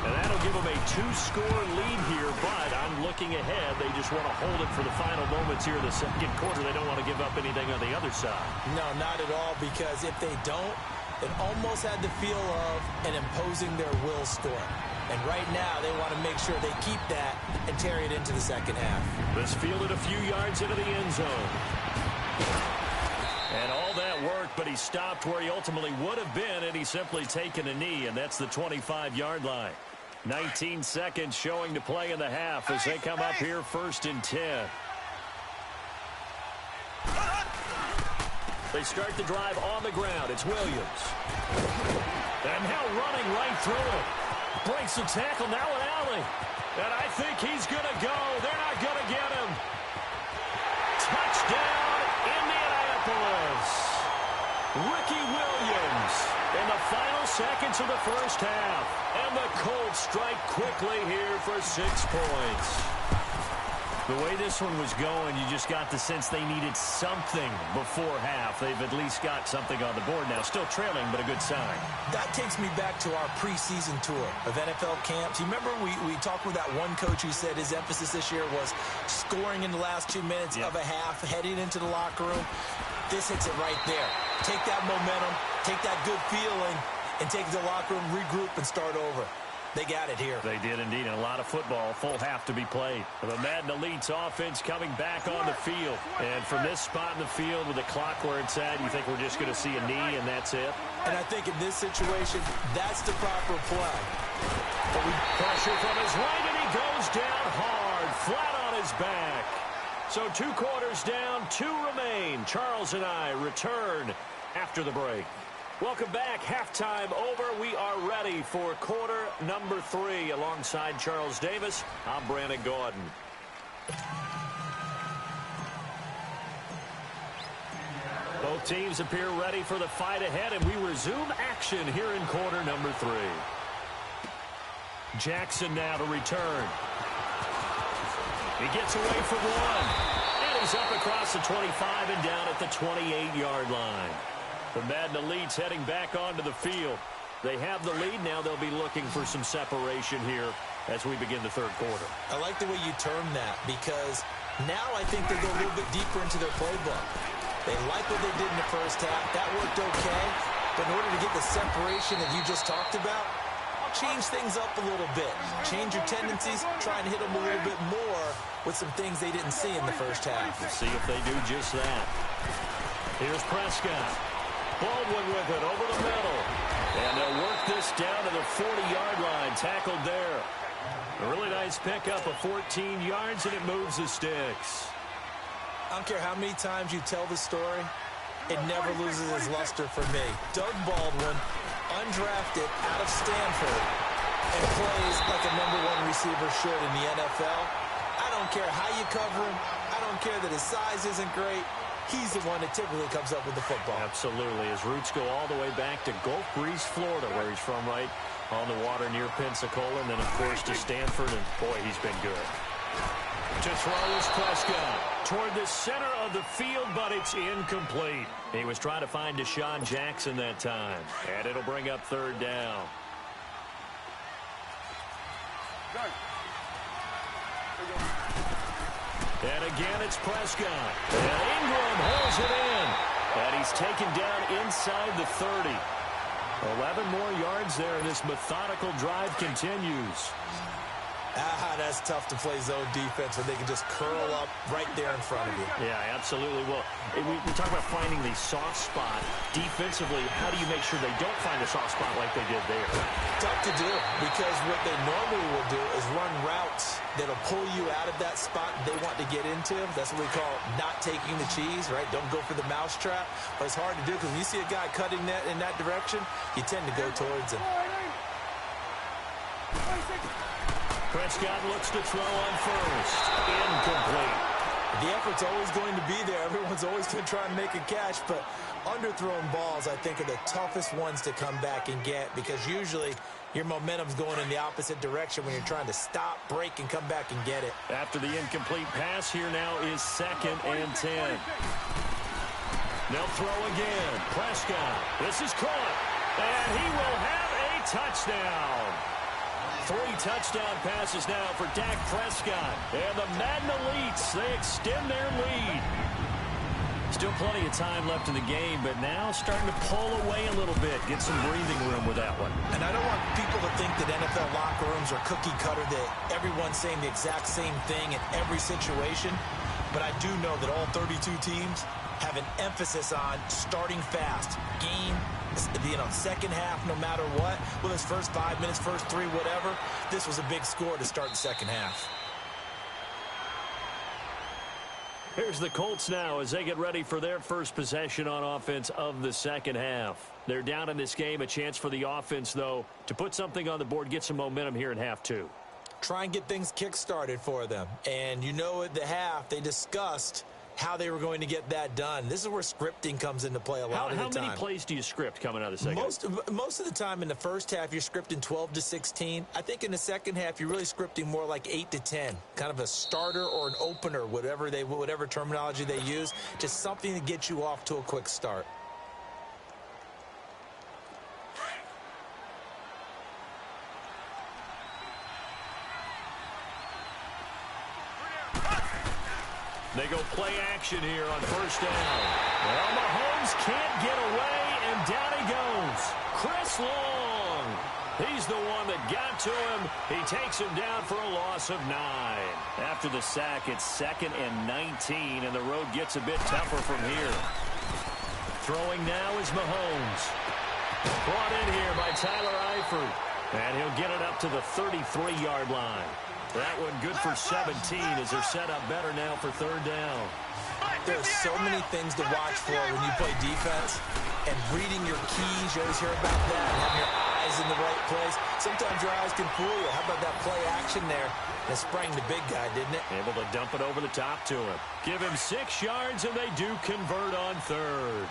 A: And that'll give them a 2-score lead here, but I'm looking ahead. They just want to hold it for the final moments here in the second quarter. They don't want to give up anything on the other side.
B: No, not at all, because if they don't, it almost had the feel of an imposing their will storm. And right now, they want to make sure they keep that and carry it into the second half.
A: This fielded a few yards into the end zone. And all that worked, but he stopped where he ultimately would have been, and he's simply taken a knee, and that's the 25-yard line. 19 seconds showing to play in the half as they come up here 1st and 10. They start the drive on the ground. It's Williams. And now running right through it. Breaks the tackle, now an alley. And I think he's going to go. They're not going to get him. Touchdown, Indianapolis. Ricky Williams in the final seconds of the first half. And the Colts strike quickly here for 6 points. The way this one was going, you just got the sense they needed something before half. They've at least got something on the board now. Still trailing, but a good sign.
B: That takes me back to our preseason tour of NFL camps. You remember we talked with that one coach who said his emphasis this year was scoring in the last 2 minutes of a half, heading into the locker room. This hits it right there. Take that momentum, take that good feeling, and take it to the locker room, regroup, and start over. They got it here.
A: They did indeed, and a lot of football, full half to be played. The Madden Elites offense coming back on the field. And from this spot in the field with the clock where it's at, you think we're just going to see a knee and that's it?
B: And I think in this situation, that's the proper play.
A: Pressure from his right, and he goes down hard, flat on his back. So 2 quarters down, 2 remain. Charles and I return after the break. Welcome back. Halftime over. We are ready for quarter number 3. Alongside Charles Davis, I'm Brandon Gordon. Both teams appear ready for the fight ahead, and we resume action here in quarter number 3. Jackson now to return. He gets away from one. And he's up across the 25 and down at the 28-yard line. The Madden Elites heading back onto the field. They have the lead. Now they'll be looking for some separation here as we begin the third quarter.
B: I like the way you term that, because now I think they go a little bit deeper into their playbook. They like what they did in the first half. That worked okay. But in order to get the separation that you just talked about, change things up a little bit. Change your tendencies. Try and hit them a little bit more with some things they didn't see in the first half.
A: We'll see if they do just that. Here's Prescott. Baldwin with it over the middle. And they'll work this down to the 40-yard line. Tackled there. A really nice pickup of 14 yards, and it moves the sticks.
B: I don't care how many times you tell the story, it never loses its luster for me. Doug Baldwin, undrafted out of Stanford, and plays like a #1 receiver should in the NFL. I don't care how you cover him. I don't care that his size isn't great. He's the one that typically comes up with the football.
A: Absolutely. His roots go all the way back to Gulf Breeze, Florida, where he's from, right on the water near Pensacola, and then, of course, to Stanford, and, boy, he's been good. To throw is Prescott toward the center of the field, but it's incomplete. He was trying to find Deshaun Jackson that time, and it'll bring up third down. And again, it's Prescott. And Ingram holds it in. And he's taken down inside the 30. 11 more yards there, and this methodical drive continues.
B: That's tough to play zone defense when they can just curl up right there in front of you.
A: Yeah, absolutely. Well, we talk about finding the soft spot. Defensively, how do you make sure they don't find a soft spot like they did there?
B: Tough to do, because what they normally will do is run routes that'll pull you out of that spot they want to get into. That's what we call not taking the cheese, right? Don't go for the mousetrap. But it's hard to do, because when you see a guy cutting that in that direction, you tend to go towards him.
A: Prescott looks to throw on first. Incomplete.
B: The effort's always going to be there. Everyone's always going to try and make a catch, but underthrown balls, I think, are the toughest ones to come back and get, because usually your momentum's going in the opposite direction when you're trying to stop, break, and come back and get it.
A: After the incomplete pass, here now is 2nd and 10. They'll throw again. Prescott. This is caught. And he will have a touchdown. 3 touchdown passes now for Dak Prescott. And the Madden Elites, they extend their lead. Still plenty of time left in the game, but now starting to pull away a little bit. Get some breathing room with that one.
B: And I don't want people to think that NFL locker rooms are cookie cutter, that everyone's saying the exact same thing in every situation. But I do know that all 32 teams have an emphasis on starting fast. Game, second half, no matter what. Well, his first 5 minutes, first 3, whatever. This was a big score to start the second half.
A: Here's the Colts now as they get ready for their first possession on offense of the second half. They're down in this game. A chance for the offense, though, to put something on the board, get some momentum here in half 2.
B: Try and get things kick-started for them. And you know, at the half, they discussed how they were going to get that done. This is where scripting comes into play a lot of the time.
A: How many plays do you script coming out of the second half?
B: Most of the time in the first half, you're scripting 12 to 16. I think in the second half, you're really scripting more like 8 to 10. Kind of a starter or an opener, whatever terminology they use. Just something to get you off to a quick start.
A: They go play action here on first down. Well, Mahomes can't get away, and down he goes. Chris Long. He's the one that got to him. He takes him down for a loss of 9. After the sack, it's 2nd and 19, and the road gets a bit tougher from here. Throwing now is Mahomes. Brought in here by Tyler Eifert. And he'll get it up to the 33-yard line. That one good for 17 as they're set up better now for third down.
B: There's so many things to watch for when you play defense, and reading your keys, you always hear about that, and having your eyes in the right place. Sometimes your eyes can fool you. How about that play action there? That sprang the big guy, didn't it?
A: Able to dump it over the top to him. Give him 6 yards, and they do convert on third.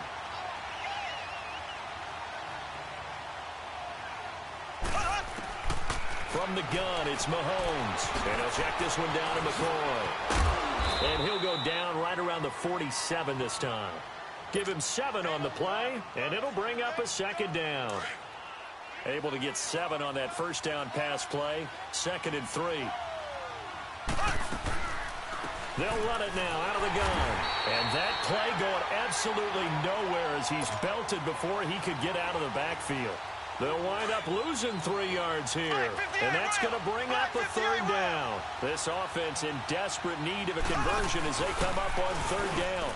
A: From the gun, it's Mahomes. And he'll check this one down to McCoy. And he'll go down right around the 47 this time. Give him 7 on the play, and it'll bring up a second down. Able to get 7 on that first down pass play. 2nd and 3. They'll run it now out of the gun. And that play going absolutely nowhere as he's belted before he could get out of the backfield. They'll wind up losing 3 yards here. And that's going to bring up a third down. This offense in desperate need of a conversion as they come up on third down.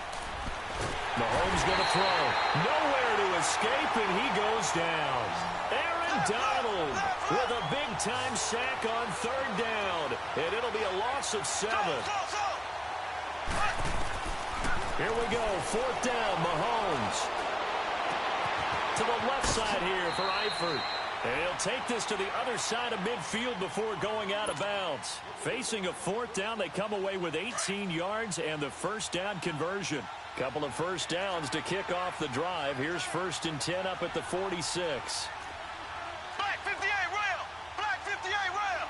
A: Mahomes going to throw. Nowhere to escape, and he goes down. Aaron Donald with a big-time sack on third down. And it'll be a loss of 7. Here we go. 4th down, Mahomes. To the left side here for Eifert. And he'll take this to the other side of midfield before going out of bounds. Facing a 4th down, they come away with 18 yards and the first down conversion. Couple of first downs to kick off the drive. Here's 1st and 10 up at the 46.
C: Black 58 rail! Black 58 rail!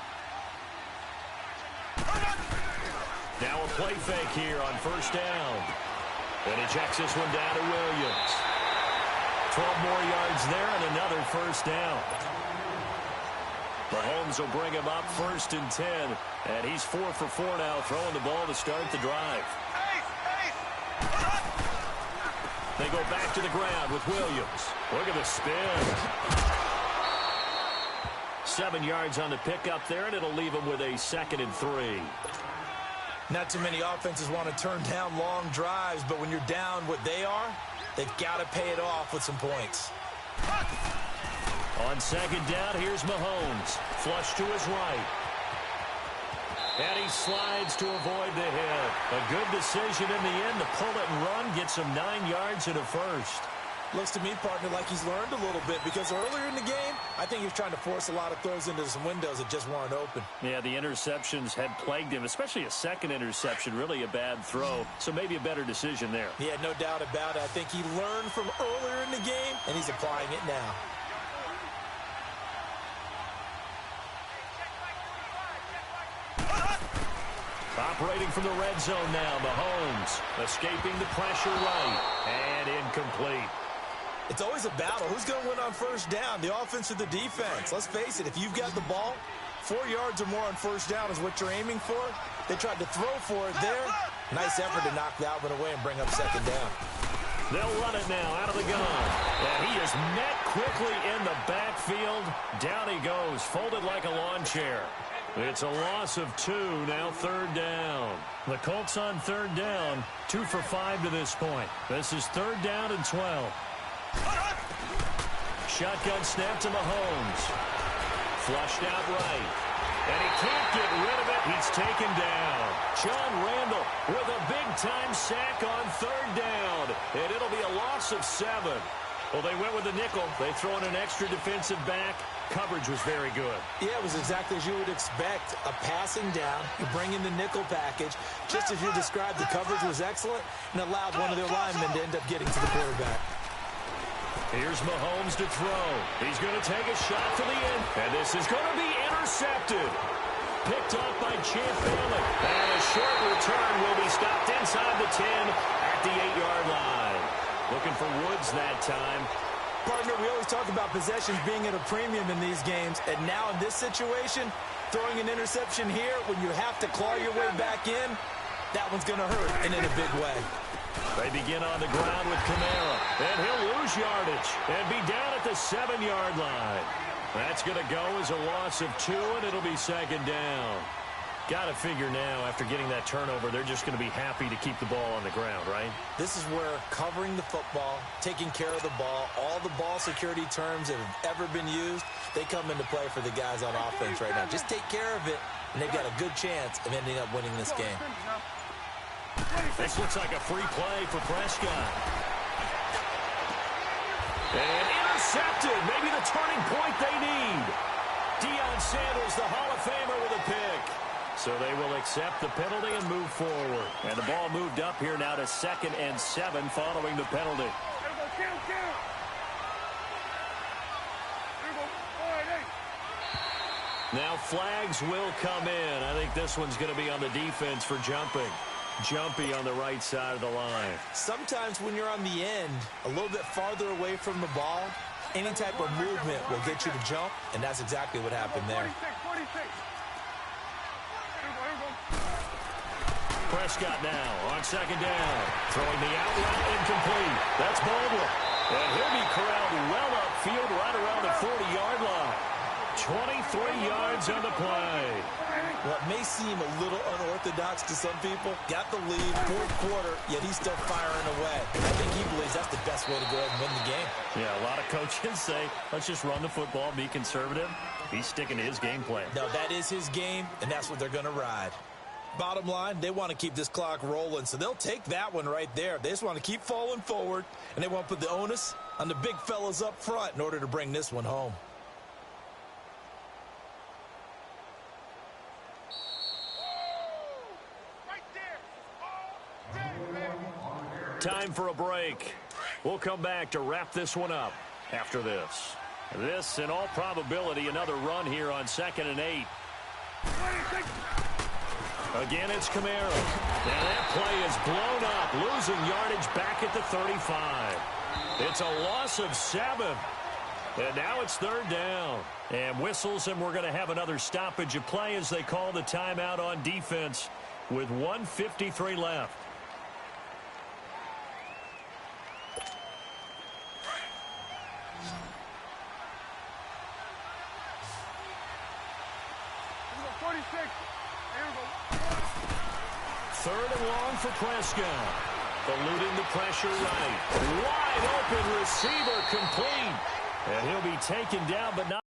A: play fake here on first down. And he checks this one down to Williams. 12 more yards there and another first down. Mahomes will bring him up 1st and 10. And he's 4 for 4 now, throwing the ball to start the drive. They go back to the ground with Williams. Look at the spin. 7 yards on the pickup there, and it'll leave him with a 2nd and 3.
B: Not too many offenses want to turn down long drives, but when you're down what they are, they've got to pay it off with some points.
A: On 2nd down, here's Mahomes. Flush to his right. And he slides to avoid the hit. A good decision in the end to pull it and run, gets him 9 yards and a first.
B: Looks to me, partner, like he's learned a little bit because earlier in the game, I think he was trying to force a lot of throws into some windows that just weren't open.
A: Yeah, the interceptions had plagued him, especially a second interception, really a bad throw. So maybe a better decision there.
B: Yeah, no doubt about it. I think he learned from earlier in the game, and he's applying it now.
A: Operating from the red zone now, Mahomes escaping the pressure right, and incomplete.
B: It's always a battle. Who's going to win on first down, the offense or the defense? Let's face it, if you've got the ball, 4 yards or more on first down is what you're aiming for. They tried to throw for it there. Nice effort to knock that one away and bring up 2nd down.
A: They'll run it now out of the gun. And he is met quickly in the backfield. Down he goes, folded like a lawn chair. It's a loss of 2, now 3rd down. The Colts on 3rd down, 2 for 5 to this point. This is 3rd down and 12. Shotgun snap to Mahomes. Flushed out right. And he can't get rid of it. He's taken down. John Randall with a big-time sack on 3rd down. And it'll be a loss of 7. Well, they went with the nickel. They throw in an extra defensive back. Coverage was very good.
B: Yeah, it was exactly as you would expect. A passing down. You bring in the nickel package. Just as you described, the coverage was excellent and allowed one of their linemen to end up getting to the quarterback.
A: Here's Mahomes to throw. He's going to take a shot for the end. And this is going to be intercepted. Picked up by Champ Bailey. And a short return will be stopped inside the 10 at the 8-yard line. Looking for Woods that time.
B: Partner, we always talk about possessions being at a premium in these games. And now in this situation, throwing an interception here when you have to claw your way back in, that one's going to hurt, and in a big way.
A: They begin on the ground with Kamara. And he'll lose yardage and be down at the 7-yard line. That's going to go as a loss of 2, and it'll be 2nd down. Got to figure now, after getting that turnover, they're just going to be happy to keep the ball on the ground, right?
B: This is where covering the football, taking care of the ball, all the ball security terms that have ever been used, they come into play for the guys on offense right now. Just take care of it, and they've got a good chance of ending up winning this game.
A: This looks like a free play for Prescott. And intercepted. Maybe the turning point they need. Deion Sanders, the Hall of Famer, with a pick. So they will accept the penalty and move forward. And the ball moved up here now to 2nd and 7 following the penalty. Now flags will come in. I think this one's going to be on the defense for jumping. Jumpy on the right side of the line.
B: Sometimes when you're on the end, a little bit farther away from the ball, any type of movement will get you to jump, and that's exactly what happened there.
A: Prescott now on 2nd down. Throwing the out route incomplete. That's Baldwin. And he'll be corralled well upfield right around the 40-yard line. 23 yards on the play.
B: What may seem a little unorthodox to some people, got the lead, 4th quarter, yet he's still firing away. I think he believes that's the best way to go ahead and win the game.
A: Yeah, a lot of coaches say, let's just run the football, be conservative. He's sticking to his game plan.
B: No, that is his game, and that's what they're going to ride. Bottom line, they want to keep this clock rolling, so they'll take that one right there. They just want to keep falling forward, and they want to put the onus on the big fellas up front in order to bring this one home.
A: Time for a break. We'll come back to wrap this one up after this. This, in all probability, another run here on 2nd and 8. Again, it's Kamara. Now that play is blown up, losing yardage back at the 35. It's a loss of 7. And now it's 3rd down. And whistles, and we're going to have another stoppage of play as they call the timeout on defense with 1:53 left. Third and long for Prescott. Eluding the pressure right. Wide open receiver complete. And he'll be taken down, but not.